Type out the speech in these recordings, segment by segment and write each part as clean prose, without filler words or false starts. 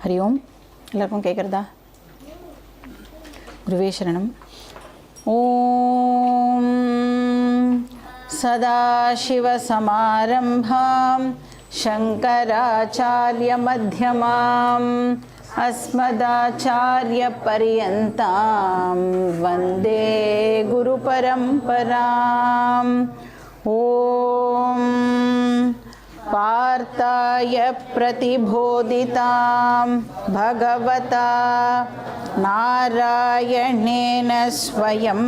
ஹரி ஓம். எல்லாருக்கும் கேட்குறதா? குருவே சரணம். ஓம் சதாசிவசமாரம்பாம் சங்கராச்சார்யமத்யமாம் अस्मदाचार्यपर्यन्तां वन्दे गुरुपरम्पराम्. ॐ पार्थाय प्रतिबोधितां भगवता नारायणेन स्वयं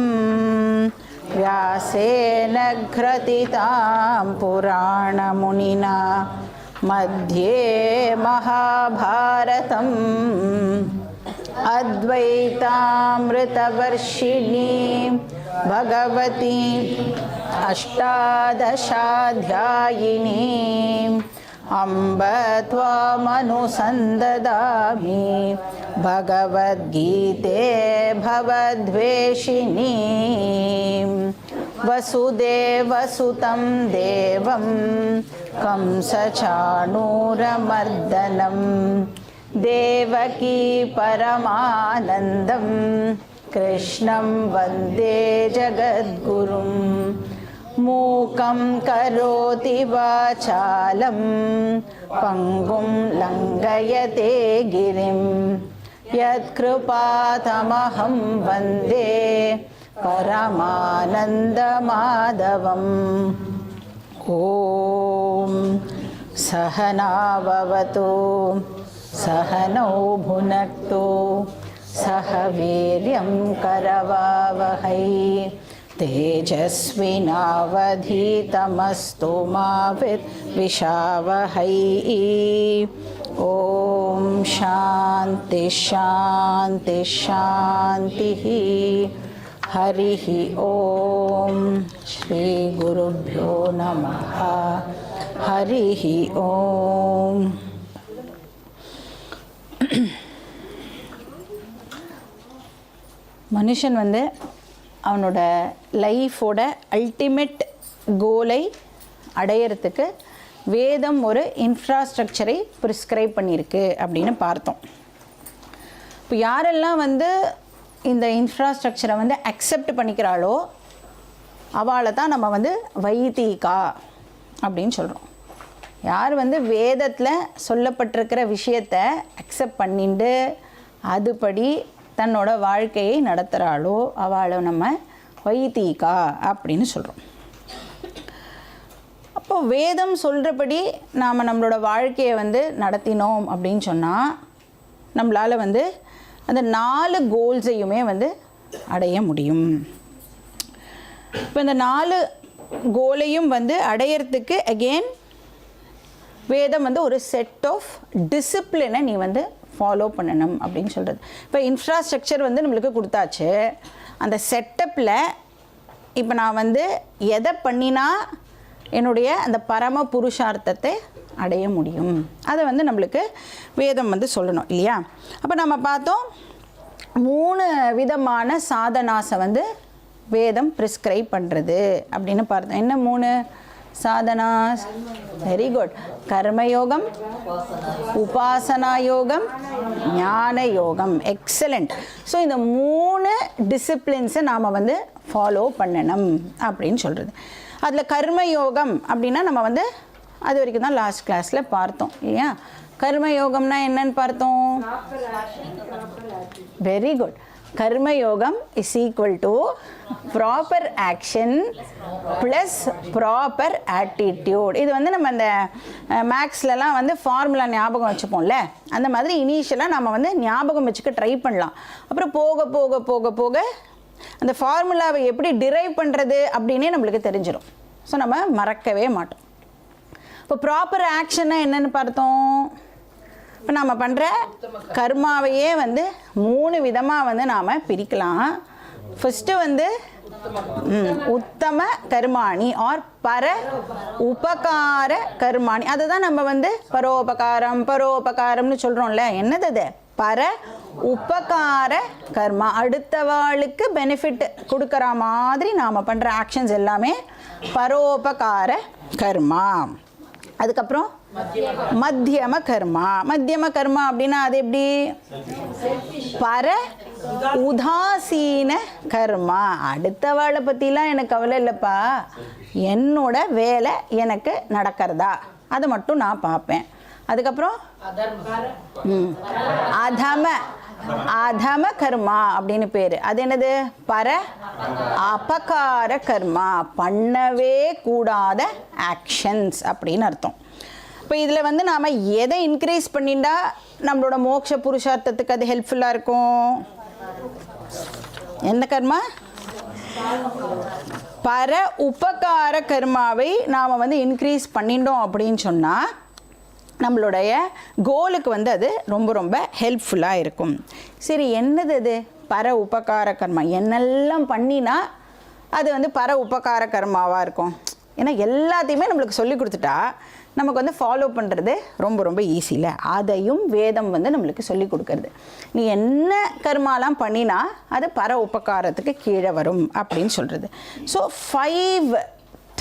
व्यासेन ग्रथितां पुराणमुनिना मध्ये महाभारतम् अद्वैतामृतवर्षिणीं भगवती अष्टादशाध्यायिनीम् अम्ब त्वामनुसन्ददामि भगवद्गीते भवद्वेषिणीं वसुदेवसुतं देवं कंसचाणूरमर्दनं देवकी परमानन्दं कृष्णं वन्दे जगद्गुरुं. मूकं करोति वाचालं पङ्गुं लङ्घयते गिरिं यत्कृपातमहं वन्दे परमानन्दमाधवम्. ॐ सहनाववतु सहनौ भुनक्तु सह वीर्यं करवावहै तेजस्विनावधीतमस्तु मा विद्विषावहै. ॐ शान्ति शान्ति शान्तिः. हरिः ॐ श्री गुरुभ्यो नमः. हरिः ॐ. மனுஷன் அவனோட லைஃபோட அல்டிமேட் கோலை அடையிறதுக்கு வேதம் ஒரு இன்ஃப்ராஸ்ட்ரக்சரை ப்ரிஸ்கிரைப் பண்ணியிருக்கு அப்படின்னு பார்த்தோம். இப்போ யாரெல்லாம் இந்த இன்ஃப்ராஸ்ட்ரக்சரை அக்செப்ட் பண்ணிக்கிறாளோ அவளை தான் நம்ம வைதிகா அப்படின்னு சொல்கிறோம். யார் வேதத்தில் சொல்லப்பட்டிருக்கிற விஷயத்தை அக்செப்ட் பண்ணிட்டு அதுபடி தன்னோட வாழ்க்கையை நடத்துகிறாளோ அவளை நம்ம வைதிகா அப்படின்னு சொல்கிறோம். அப்போது வேதம் சொல்கிறபடி நாம் நம்மளோட வாழ்க்கையை நடத்தினோம் அப்படின்னு சொன்னால் நம்மளால் அந்த 4 கோல்ஸையுமே அடைய முடியும். இப்போ இந்த 4 கோலையும் அடையிறதுக்கு அகெயின் வேதம் ஒரு செட் ஆஃப் டிசிப்ளினை நீ ஃபாலோ பண்ணணும் அப்படின்னு சொல்கிறது. இப்போ இன்ஃப்ராஸ்ட்ரக்சர் நம்மளுக்கு கொடுத்தாச்சு. அந்த செட்டப்பில் இப்போ நான் எதை பண்ணினா என்னுடைய அந்த பரம புருஷார்த்தத்தை அடைய முடியும் அதை நம்மளுக்கு வேதம் சொல்லணும் இல்லையா? அப்போ நம்ம பார்த்தோம் 3 விதமான சாதனாஸை வேதம் ப்ரிஸ்கிரைப் பண்ணுறது அப்படின்னு பார்த்தோம். என்ன 3 சாதனாஸ்? Very good. கர்மயோகம், உபாசனா யோகம், ஞான யோகம். எக்ஸலண்ட். ஸோ இந்த 3 டிசிப்ளின்ஸை நாம் ஃபாலோ பண்ணணும் அப்படின்னு சொல்கிறது. அதில் கர்மயோகம் அப்படின்னா நம்ம அது வரைக்கும் தான் லாஸ்ட் கிளாஸில் பார்த்தோம் இல்லையா? கர்மயோகம்னா என்னன்னு பார்த்தோம். Very good. Karmayogam is equal to proper action plus proper attitude. இது நம்ம அந்த மேக்ஸ்லலாம் ஃபார்முலா ஞாபகம் வச்சுப்போம்ல, அந்த மாதிரி இனிஷியலாக நம்ம ஞாபகம் வச்சுக்க ட்ரை பண்ணலாம். அப்புறம் போக போக போக போக அந்த ஃபார்முலாவை எப்படி டிரைவ் பண்ணுறது அப்படின்னே நம்மளுக்கு தெரிஞ்சிடும். ஸோ நம்ம மறக்கவே மாட்டோம். இப்போ ப்ராப்பர் ஆக்ஷன்னா என்னென்னு பார்த்தோம். இப்போ நம்ம பண்ணுற கர்மாவையே 3 விதமாக நாம் பிரிக்கலாம். ஃபஸ்ட்டு உத்தம கர்மாணி ஆர் பர உபகார கர்மாணி. அதை தான் நம்ம பரோபகாரம்னு சொல்கிறோம்ல. என்னது அது? பர உபகார கர்மா, அடுத்தவாளுக்கு பெனிஃபிட் கொடுக்குற மாதிரி நாம் பண்ணுற ஆக்ஷன்ஸ் எல்லாமே பரோபகார கர்மா. அதுக்கப்புறம் மத்தியம கர்மா. மத்தியம கர்மா அப்படின்னா அது எப்படி? பர உதாசீன கர்மா. அடுத்தவாளை பற்றிலாம் எனக்கு கவலை இல்லைப்பா, என்னோட வேலை எனக்கு நடக்கிறதா அதை மட்டும் நான் பார்ப்பேன். அதுக்கப்புறம் அதம அதம கர்மா அப்படின்னு பேர். அது என்னது? பர அபகார கர்மா, பண்ணவே கூடாத ஆக்ஷன்ஸ் அப்படின்னு அர்த்தம். இப்போ இதில் வந்து நாம் எதை இன்க்ரீஸ் பண்ணிட்டா நம்மளோட மோட்ச புருஷார்த்தத்துக்கு அது ஹெல்ப்ஃபுல்லாக இருக்கும்? எந்த கர்மா? பர உபகார கர்மாவை நாம் வந்து இன்க்ரீஸ் பண்ணிட்டோம் அப்படின்னு சொன்னால் நம்மளுடைய கோலுக்கு வந்து அது ரொம்ப ரொம்ப ஹெல்ப்ஃபுல்லாக இருக்கும். சரி, என்னது அது பர உபகார கர்மா? என்னெல்லாம் பண்ணினா அது வந்து பர உபகார கர்மாவாக இருக்கும்? ஏன்னா எல்லாத்தையுமே நம்மளுக்கு சொல்லி கொடுத்துட்டா நமக்கு வந்து ஃபாலோ பண்ணுறது ரொம்ப ரொம்ப ஈஸியில். அதையும் வேதம் வந்து நம்மளுக்கு சொல்லி கொடுக்கறது. நீ என்ன கர்மாலாம் பண்ணினா அது பர உபகாரத்துக்கு கீழே வரும் அப்படின்னு சொல்கிறது. ஸோ 5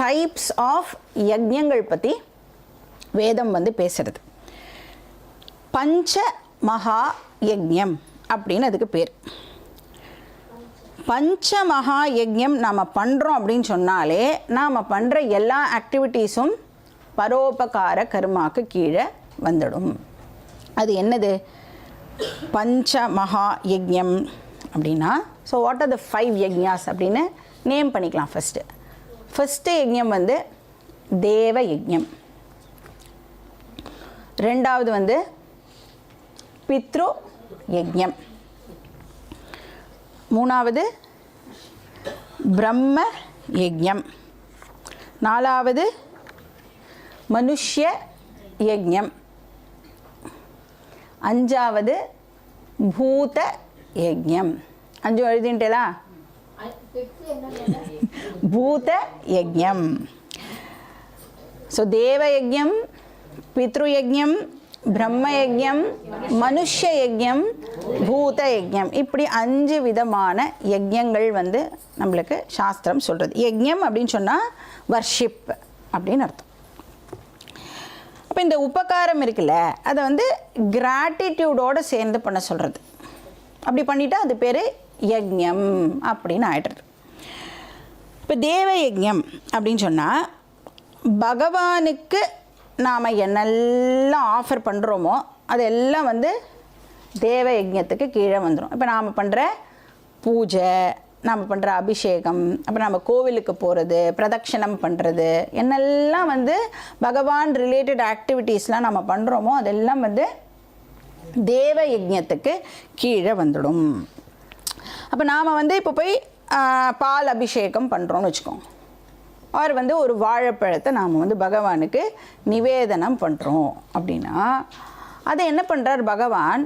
டைப்ஸ் ஆஃப் யஜ்ஞங்கள் பற்றி வேதம் வந்து பேசுறது. பஞ்ச மகா யஜ்ஞம் அப்படின்னு அதுக்கு பேர். பஞ்ச மகா யஜ்ஞம் நாம் பண்ணுறோம் அப்படின்னு சொன்னாலே நாம் பண்ணுற எல்லா ஆக்டிவிட்டீஸும் பரோபகார கர்மாக்கு கீழே வந்துடும். அது என்னது பஞ்ச மகா யஜ்ஞம் அப்படின்னா? ஸோ வாட் ஆர் த 5 யஜ்ஞாஸ் அப்படின்னு நேம் பண்ணிக்கலாம். ஃபஸ்ட்டு யஜ்ஞம் வந்து தேவ யஜ்ஞம். ரெண்டாவது வந்து பித்ரு யஜ்ஞம். மூணாவது பிரம்ம யஜ்ஞம். நாலாவது மனுஷ்ய யஜ்ஞம். அஞ்சாவது பூத யஜ்ஞம். 5 எழுதிட்டேலா? பூத யஜ்ஞம். ஸோ தேவ யஜ்ஞம், பித்ரு யஜ்ஞம், பிரம்ம யஜ்ஞம், மனுஷ்ய யஜ்ஞம், பூத யஜ்ஞம், இப்படி 5 விதமான யஜ்ஞங்கள் வந்து நம்மளுக்கு சாஸ்திரம் சொல்கிறது. யஜ்ஞம் அப்படின்னு சொன்னால் வர்ஷிப் அப்படின்னு அர்த்தம். அப்போ இந்த உபகாரம் இருக்குல்ல, அதை வந்து கிராட்டிடியூடோடு சேர்ந்து பண்ண சொல்கிறது. அப்படி பண்ணிட்டா அது பேர் யஜ்ஞம் அப்படின்னு ஆயிடுறது. இப்போ தேவ யஜ்ஞம் அப்படின்னு சொன்னால் பகவானுக்கு நாம் என்னெல்லாம் ஆஃபர் பண்ணுறோமோ அதெல்லாம் வந்து தேவ யஜ்ஞத்துக்கு கீழே வந்துடும். இப்போ நாம் பண்ணுற பூஜை, நாம் பண்ணுற அபிஷேகம், அப்புறம் நம்ம கோவிலுக்கு போகிறது, பிரதட்சணம் பண்ணுறது, என்னெல்லாம் வந்து பகவான் ரிலேட்டட் ஆக்டிவிட்டீஸ்லாம் நம்ம பண்ணுறோமோ அதெல்லாம் வந்து தேவ யஜ்ஞத்துக்கு கீழே வந்துடும். அப்போ நாம் வந்து இப்போ போய் பால் அபிஷேகம் பண்ணுறோன்னு வச்சுக்கோங்க. அவர் வந்து ஒரு வாழைப்பழத்தை நாம் வந்து பகவானுக்கு நிவேதனம் பண்ணுறோம் அப்படின்னா அதை என்ன பண்ணுறார் பகவான்?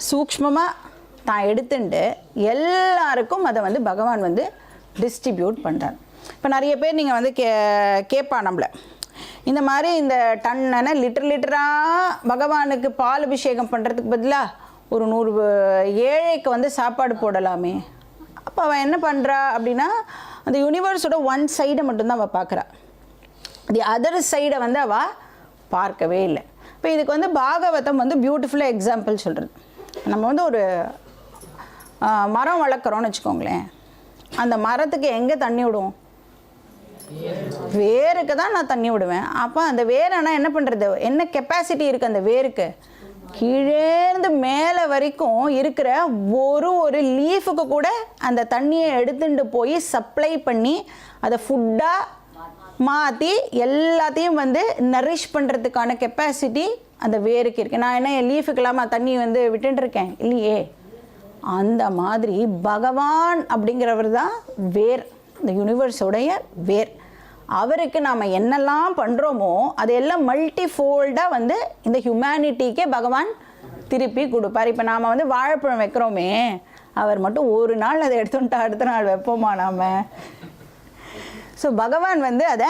சூக்ஷ்மமாக தான் எடுத்துட்டு எல்லாருக்கும் அதை வந்து பகவான் வந்து டிஸ்ட்ரிபியூட் பண்ணுறார். இப்போ நிறைய பேர் நீங்கள் வந்து கேட்பா நம்மளை, இந்த மாதிரி இந்த டன்னனை லிட்டராக பகவானுக்கு பால் அபிஷேகம் பண்ணுறதுக்கு பதிலாக ஒரு 100 ஏழைக்கு வந்து சாப்பாடு போடலாமே. அப்போ அவன் என்ன பண்ணுறா அப்படின்னா அந்த யூனிவர்ஸோட ஒன் சைடை மட்டும்தான் அவள் பார்க்குறா, தி அதர் சைடை வந்து அவள் பார்க்கவே இல்லை. இப்போ இதுக்கு வந்து பாகவதம் வந்து பியூட்டிஃபுல்லாக எக்ஸாம்பிள் சொல்கிறது. நம்ம வந்து ஒரு மரம் வளர்க்குறோன்னு வச்சுக்கோங்களேன், அந்த மரத்துக்கு எங்கே தண்ணி விடுவோம்? வேருக்கு தான் நான் தண்ணி விடுவேன். அப்போ அந்த வேரைனா என்ன பண்ணுறது? என்ன கெப்பாசிட்டி இருக்குது அந்த வேருக்கு? கீழேருந்து மேலே வரைக்கும் இருக்கிற ஒரு லீஃபுக்கு கூட அந்த தண்ணியை எடுத்துட்டு போய் சப்ளை பண்ணி அதை ஃபுட்டாக மாற்றி எல்லாத்தையும் வந்து நரிஷ் பண்ணுறதுக்கான கெப்பாசிட்டி அந்த வேருக்கு இருக்குது. நான் என்ன என் லீஃபுக்கு இல்லாமல் தண்ணி வந்து விட்டுருக்கேன்? இல்லையே. அந்த மாதிரி பகவான் அப்படிங்கிறவர் தான் வேர், இந்த யூனிவர்ஸோடைய வேர். அவருக்கு நாம் என்னெல்லாம் பண்ணுறோமோ அதையெல்லாம் மல்டிஃபோல்டாக வந்து இந்த ஹியூமனிட்டிக்கே பகவான் திருப்பி கொடுப்பார். இப்போ நாம் வந்து வாழைப்பழம் வைக்கிறோமே, அவர் மட்டும் ஒரு நாள் அதை எடுத்துட்டா அடுத்த நாள் வைப்போமா நாம்? ஸோ பகவான் வந்து அதை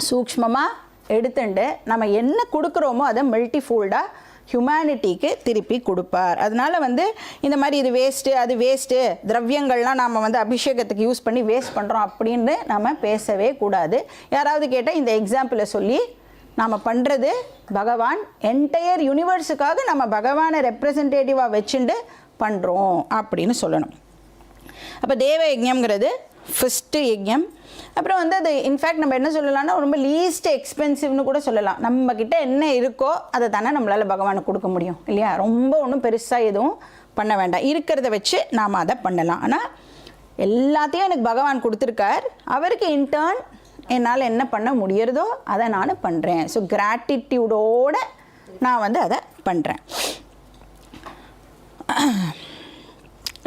சூக்ஷ்மமாக எடுத்துட்டு நம்ம என்ன கொடுக்குறோமோ அதை மல்டிஃபோல்டாக ஹியூமனிட்டிக்கு திருப்பி கொடுப்பார். அதனால் வந்து இந்த மாதிரி இது வேஸ்ட்டு அது வேஸ்ட்டு திரவியங்கள்லாம் நாம் வந்து அபிஷேகத்துக்கு யூஸ் பண்ணி வேஸ்ட் பண்ணுறோம் அப்படின்னு நம்ம பேசவே கூடாது. யாராவது கேட்டால் இந்த எக்ஸாம்பிளை சொல்லி நாம் பண்ணுறது பகவான் என்டையர் யூனிவர்ஸுக்காக நம்ம பகவானை ரெப்ரசன்டேட்டிவாக வச்சுட்டு பண்ணுறோம் அப்படின்னு சொல்லணும். அப்போ தேவ யஜ்ஞம்ங்கிறது ஃபஸ்ட்டு யஜ்ஞம். அப்புறம் வந்து அது இன்ஃபேக்ட் நம்ம என்ன சொல்லலாம்னா ரொம்ப லீஸ்ட் எக்ஸ்பென்சிவ்னு கூட சொல்லலாம். நம்மக்கிட்ட என்ன இருக்கோ அதை தானே நம்மளால் பகவானுக்கு கொடுக்க முடியும் இல்லையா? ரொம்ப ஒன்றும் பெருசாக எதுவும் பண்ண வேண்டாம், இருக்கிறத வச்சு நாம் அதை பண்ணலாம். ஆனால் எல்லாத்தையும் எனக்கு பகவான் கொடுத்துருக்கார், அவருக்கு இன்டர்ன் என்னால் என்ன பண்ண முடியறதோ அதை நான் பண்ணுறேன். ஸோ கிராட்டிடியூடோடு நான் வந்து அதை பண்ணுறேன்.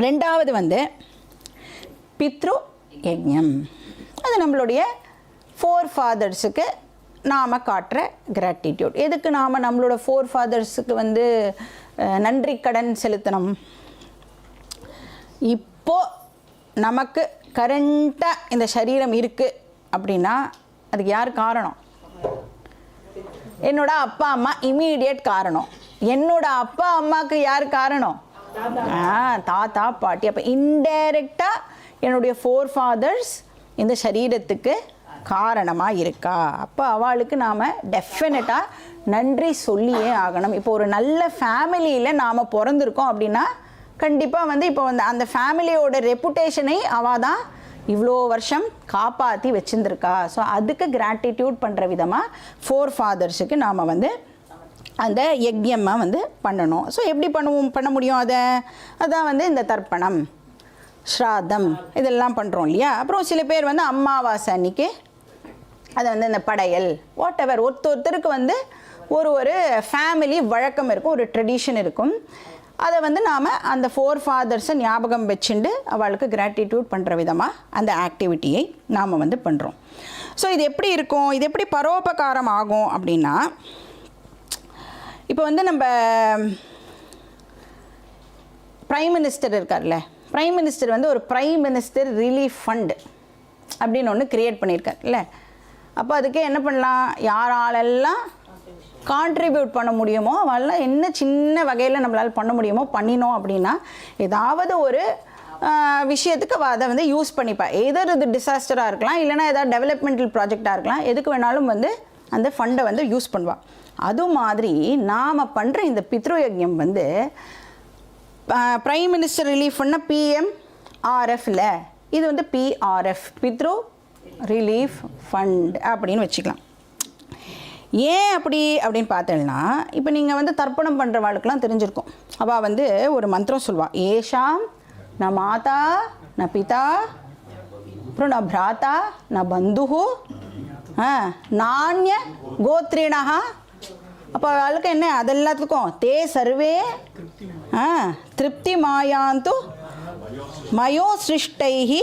ரெண்டாவது வந்து பித்ரு யஜ்ஞம். அது நம்மளுடைய ஃபோர் ஃபாதர்ஸுக்கு நாம் காட்டுற கிராட்டிடியூட். எதுக்கு நாம் நம்மளோட ஃபோர் ஃபாதர்ஸுக்கு வந்து நன்றி கடன் செலுத்தணும்? இப்போது நமக்கு கரண்ட்டாக இந்த சரீரம் இருக்குது அப்படின்னா அதுக்கு யார் காரணம்? என்னோட அப்பா அம்மா இமீடியட் காரணம். என்னோட அப்பா அம்மாவுக்கு யார் காரணம்? தாத்தா பாட்டி. அப்போ இன்டைரக்டாக என்னுடைய ஃபோர் ஃபாதர்ஸ் இந்த சரீரத்துக்கு காரணமாக இருக்கா? அப்போ அவளுக்கு நாம் டெஃபினட்டாக நன்றி சொல்லியே ஆகணும். இப்போ ஒரு நல்ல ஃபேமிலியில் நாம் பிறந்திருக்கோம் அப்படின்னா கண்டிப்பாக வந்து இப்போ வந்து அந்த ஃபேமிலியோட ரெப்புடேஷனை அவள் தான் இவ்வளோ வருஷம் காப்பாற்றி வச்சுருந்துருக்கா. ஸோ அதுக்கு கிராட்டிடியூட் பண்ணுற விதமாக ஃபோர் ஃபாதர்ஸுக்கு நாம் வந்து அந்த யஜ்ஞமாக வந்து பண்ணணும். ஸோ எப்படி பண்ண முடியும்? அதான் வந்து இந்த தர்ப்பணம், ஸ்ராதம் இதெல்லாம் பண்ணுறோம் இல்லையா? அப்புறம் சில பேர் வந்து அமாவாசை அன்னைக்கு அதை வந்து இந்த படையல் வாட் எவர் ஒருத்தருக்கு வந்து ஒரு ஃபேமிலி வழக்கம் இருக்கும், ஒரு ட்ரெடிஷன் இருக்கும். அதை வந்து நாம் அந்த ஃபோர் ஃபாதர்ஸை ஞாபகம் வச்சுண்டு அவளுக்கு கிராட்டிடியூட் பண்ணுற விதமாக அந்த ஆக்டிவிட்டியை நாம் வந்து பண்ணுறோம். ஸோ இது எப்படி இருக்கும்? இது எப்படி பரோபகாரம் ஆகும் அப்படின்னா, இப்போ வந்து நம்ம ப்ரைம் மினிஸ்டர் இருக்கார்ல, ப்ரைம் மினிஸ்டர் வந்து ஒரு ப்ரைம் மினிஸ்டர் ரிலீஃப் ஃபண்டு அப்படின்னு ஒன்று க்ரியேட் பண்ணியிருக்கார் இல்லை? அப்போ அதுக்கு என்ன பண்ணலாம்? யாராலெல்லாம் கான்ட்ரிபியூட் பண்ண முடியுமோ அவெல்லாம் என்ன சின்ன வகையில் நம்மளால் பண்ண முடியுமோ பண்ணினோம் அப்படின்னா ஏதாவது ஒரு விஷயத்துக்கு அதை வந்து யூஸ் பண்ணிப்பா. எதர் இது டிசாஸ்டராக இருக்கலாம், இல்லைனா ஏதாவது டெவலப்மெண்டல் ப்ராஜெக்டாக இருக்கலாம், எதுக்கு வேணாலும் வந்து அந்த ஃபண்டை வந்து யூஸ் பண்ணுவாள். அது மாதிரி நாம் பண்ணுற இந்த பித்ரு யஜ்ஞம் வந்து ப்ரைம் மினிஸ்டர் ரிலீஃப் பண்ண PMRFல இது வந்து PRF பித்ரு ரிலீஃப் ஃபண்ட் அப்படின்னு வச்சுக்கலாம். ஏன் அப்படின்னு பார்த்தேன்னா, இப்போ நீங்கள் வந்து தர்ப்பணம் பண்ணுற வாழ்க்கெலாம் தெரிஞ்சிருக்கும். அவள் வந்து ஒரு மந்திரம் சொல்வாள், ஏஷாம் ந மாதா ந பிதா அப்புறம் ந பிராத்தா ந பந்து நானிய கோத்ரிணா. அப்போ அவளுக்கு என்ன? அதெல்லாத்துக்கும் தே சர்வே திருப்தி மாயாந்து மயோ சிருஷ்டைஹி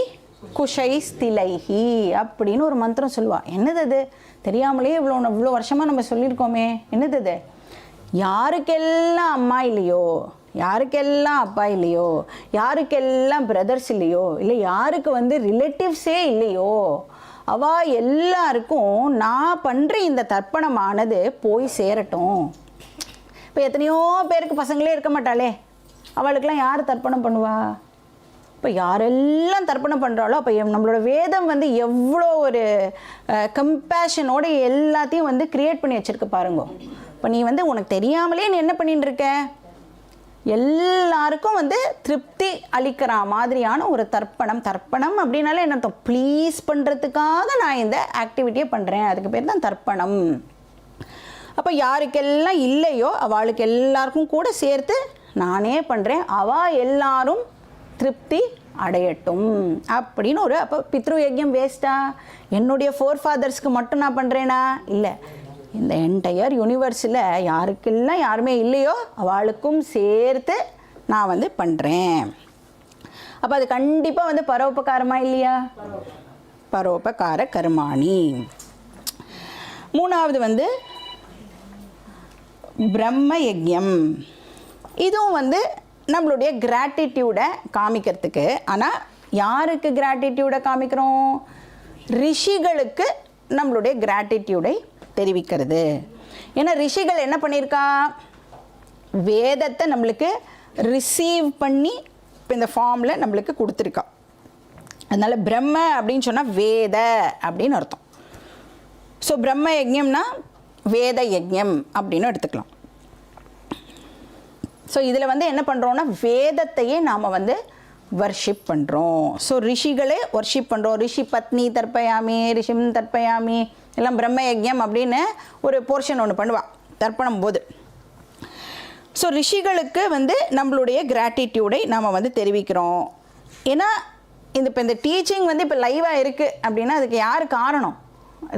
குஷை ஸ்திலைஹி அப்படின்னு ஒரு மந்திரம் சொல்லுவாள். என்னது அது? தெரியாமலே இவ்வளோ வருஷமாக நம்ம சொல்லியிருக்கோமே. என்னது அது? யாருக்கெல்லாம் அம்மா இல்லையோ, யாருக்கெல்லாம் அப்பா இல்லையோ, யாருக்கெல்லாம் பிரதர்ஸ் இல்லையோ, இல்லை யாருக்கு வந்து ரிலேட்டிவ்ஸே இல்லையோ, அவள் எல்லாருக்கும் நான் பண்ணுற இந்த தர்ப்பணமானது போய் சேரட்டும். இப்போ எத்தனையோ பேருக்கு பசங்களே இருக்க மாட்டாளே, அவளுக்கெல்லாம் யார் தர்ப்பணம் பண்ணுவா? இப்போ யாரெல்லாம் தர்ப்பணம் பண்ணுறாளோ அப்போ நம்மளோட வேதம் வந்து எவ்வளோ ஒரு கம்பேஷனோட எல்லாத்தையும் வந்து க்ரியேட் பண்ணி வச்சுருக்கு பாருங்க. இப்போ நீ வந்து உனக்கு தெரியாமலே நீ என்ன பண்ணிட்டு இருக்க? எல்லாருக்கும் வந்து திருப்தி அளிக்கிற மாதிரியான ஒரு தர்ப்பணம். தர்ப்பணம் அப்படின்னாலே என்ன? ப்ளீஸ் பண்ணுறதுக்காக நான் இந்த ஆக்டிவிட்டியை பண்ணுறேன், அதுக்கு பேர் தான் தர்ப்பணம். அப்போ யாருக்கெல்லாம் இல்லையோ அவளுக்கு எல்லாருக்கும் கூட சேர்த்து நானே பண்ணுறேன், அவள் எல்லாரும் திருப்தி அடையட்டும் அப்படின்னு ஒரு. அப்போ பித்ரு யஜ்ஞம் வேஸ்ட்டா? என்னுடைய ஃபோர் ஃபாதர்ஸ்க்கு மட்டும் நான் பண்ணுறேனா? இல்லை, இந்த என்டையர் யூனிவர்ஸில் யாருக்கெல்லாம் யாருமே இல்லையோ அவளுக்கும் சேர்த்து நான் வந்து பண்ணுறேன். அப்போ அது கண்டிப்பாக வந்து பரோபகாரமாக இல்லையா? பரோபகார கர்மாணி. மூணாவது வந்து பிரம்ம யஜ்ஞம். இதுவும் வந்து நம்மளுடைய கிராட்டிடியூடை காமிக்கிறதுக்கு. ஆனால் யாருக்கு கிராட்டிடியூடை காமிக்கிறோம்? ரிஷிகளுக்கு நம்மளுடைய கிராட்டிடியூடை தெரிவிக்கிறது. ஏன்னா ரிஷிகள் என்ன பண்ணியிருக்கா? வேதத்தை நம்மளுக்கு ரிசீவ் பண்ணி இப்போ இந்த ஃபார்மில் நம்மளுக்கு கொடுத்துருக்கா. அதனால் பிரம்ம அப்படின்னு சொன்னால் வேத அப்படின்னு அர்த்தம். ஸோ பிரம்ம யஜ்ஞம்னா வேத யஜ்ஞம் அப்படின்னு எடுத்துக்கலாம். ஸோ இதில் வந்து என்ன பண்ணுறோன்னா வேதத்தையே நாம் வந்து வர்ஷிப் பண்ணுறோம். ஸோ ரிஷிகளே வர்ஷிப் பண்ணுறோம். ரிஷி பத்னி தர்ப்பயாமி, ரிஷிம் தர்ப்பயாமி, எல்லாம் பிரம்ம யஜ்ஞம் அப்படின்னு ஒரு போர்ஷன் ஒன்று பண்ணுவாள் தர்ப்பணம் போது. ஸோ ரிஷிகளுக்கு வந்து நம்மளுடைய கிராட்டிடியூடை நாம் வந்து தெரிவிக்கிறோம். ஏன்னா இப்போ இந்த டீச்சிங் வந்து இப்போ லைவாக இருக்குது அப்படின்னா அதுக்கு யார் காரணம்?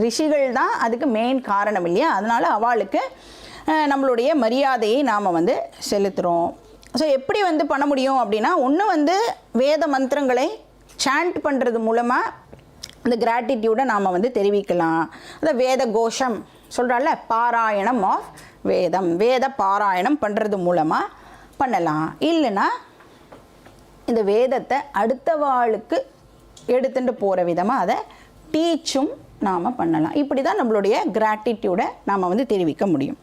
ரிஷிகள் தான் அதுக்கு மெயின் காரணம் இல்லையா? அதனால் அவளுக்கு நம்மளுடைய மரியாதையை நாம் வந்து செலுத்துகிறோம். ஸோ எப்படி வந்து பண்ண முடியும் அப்படின்னா, ஒன்று வந்து வேத மந்திரங்களை சாண்ட் பண்ணுறது மூலமாக இந்த கிராட்டிடியூடை நாம் வந்து தெரிவிக்கலாம். அதை வேத கோஷம் சொல்கிறால, பாராயணம் ஆஃப் வேதம், வேத பாராயணம் பண்ணுறது மூலமாக பண்ணலாம். இல்லைன்னா இந்த வேதத்தை அடுத்த வாளுக்கு எடுத்துகிட்டு போகிற விதமாக அதை டீச்சும் நாம் பண்ணலாம். இப்படி தான் நம்மளுடைய கிராட்டிடியூடை நாம் வந்து தெரிவிக்க முடியும்.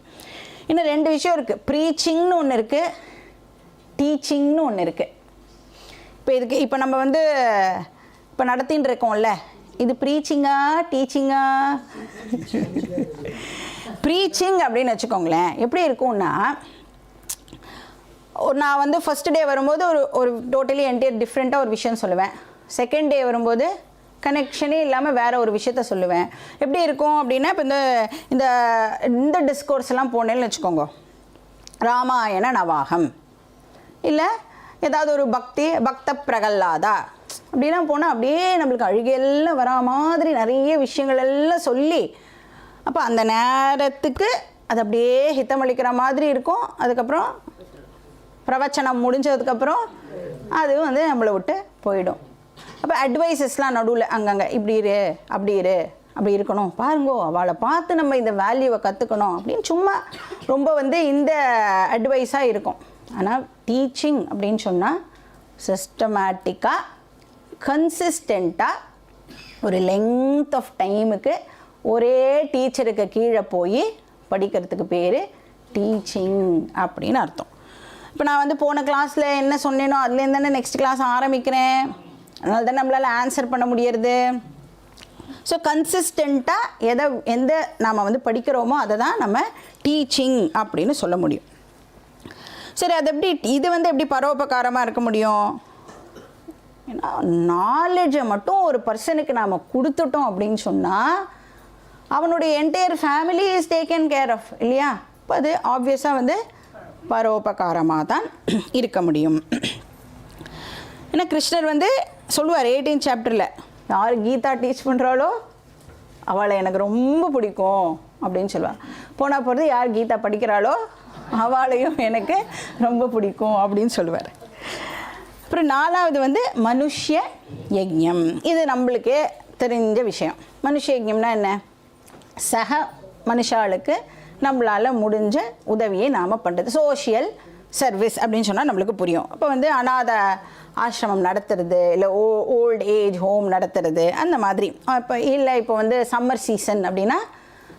இன்னும் 2 விஷயம் இருக்குது. ப்ரீச்சிங்னு ஒன்று இருக்குது, டீச்சிங்னு ஒன்று இருக்குது. இப்போ நம்ம வந்து இப்போ நடத்தின்னு இருக்கோம்ல, இது ப்ரீச்சிங்கா டீச்சிங்கா? ப்ரீச்சிங் அப்படின்னு வச்சுக்கோங்களேன். எப்படி இருக்கும்னா, நான் வந்து ஃபஸ்ட் டே வரும்போது ஒரு டோட்டலி என்டையர் டிஃப்ரெண்ட்டாக ஒரு விஷயம் சொல்லுவேன். செகண்ட் டே வரும்போது கனெக்ஷனே இல்லாமல் வேறு ஒரு விஷயத்த சொல்லுவேன். எப்படி இருக்கும் அப்படின்னா, இப்போ இந்த டிஸ்கோர்ஸ்லாம் போனேன்னு வச்சுக்கோங்க, ராமாயண நவாகம் இல்லை ஏதாவது ஒரு பக்த பிரகல்லாதா அப்படிலாம் போனால் அப்படியே நம்மளுக்கு அழுகையெல்லாம் வரா மாதிரி நிறைய விஷயங்கள் எல்லாம் சொல்லி, அப்போ அந்த நேரத்துக்கு அது அப்படியே ஹித்தமளிக்கிற மாதிரி இருக்கும். அதுக்கப்புறம் பிரவச்சனம் முடிஞ்சதுக்கப்புறம் அது வந்து நம்மளை விட்டு போயிடும். அப்போ அட்வைசஸ்லாம் நடுவில் அங்கங்கே இப்படி இரு அப்படி இருக்கணும், பாருங்கோ அவளை பார்த்து நம்ம இந்த வேல்யூவை கற்றுக்கணும் அப்படின்னு சும்மா ரொம்ப வந்து இந்த அட்வைஸாக இருக்கும். ஆனால் டீச்சிங் அப்படின்னு சொன்னால் சிஸ்டமேட்டிக்காக கன்சிஸ்டண்ட்டாக ஒரு லெங்த் ஆஃப் டைமுக்கு ஒரே டீச்சருக்கு கீழே போய் படிக்கிறதுக்கு பேர் டீச்சிங் அப்படின்னு அர்த்தம். இப்போ நான் வந்து போன கிளாஸில் என்ன சொன்னேனோ அதுலேருந்து தானே நெக்ஸ்ட் கிளாஸ் ஆரம்பிக்கிறேன். அதனால தான் நம்மளால் ஆன்சர் பண்ண முடியறது. ஸோ கன்சிஸ்டண்ட்டாக எந்த நாம் வந்து படிக்கிறோமோ அதை தான் நம்ம டீச்சிங் அப்படின்னு சொல்ல முடியும். சரி, அது எப்படி இது வந்து எப்படி பரோபகாரமாக இருக்க முடியும்? ஏன்னா நாலேஜை மட்டும் ஒரு பர்சனுக்கு நாம் கொடுத்துட்டோம் அப்படின்னு சொன்னால் அவனுடைய entire family is taken care of இல்லையா? இப்போ அது ஆப்வியஸாக வந்து பரோபகாரமாக தான் இருக்க முடியும். ஏன்னா கிருஷ்ணர் வந்து சொல்லுவார் 18th சாப்டரில், யார் கீதா டீச் பண்ணுறாளோ அவளை எனக்கு ரொம்ப பிடிக்கும் அப்படின்னு சொல்லுவாள். போனால் போகிறது யார் கீதா படிக்கிறாளோ அவளையும் எனக்கு ரொம்ப பிடிக்கும் அப்படின்னு சொல்லுவார். அப்புறம் 4வது வந்து மனுஷ்ய யஜ்ஞம். இது நம்மளுக்கு தெரிஞ்ச விஷயம். மனுஷ்ய யஜ்ஞம்னா என்ன? சக மனுஷாளுக்கு நம்மளால் முடிஞ்ச உதவியை நாம் பண்ணுறது, சோஷியல் சர்வீஸ் அப்படின்னு சொன்னால் நம்மளுக்கு புரியும். அப்போ வந்து அநாத ஆசிரமம் நடத்துறது, இல்லை ஓல்ட் ஏஜ் ஹோம் நடத்துறது, அந்த மாதிரி. இப்போ வந்து சம்மர் சீசன் அப்படின்னா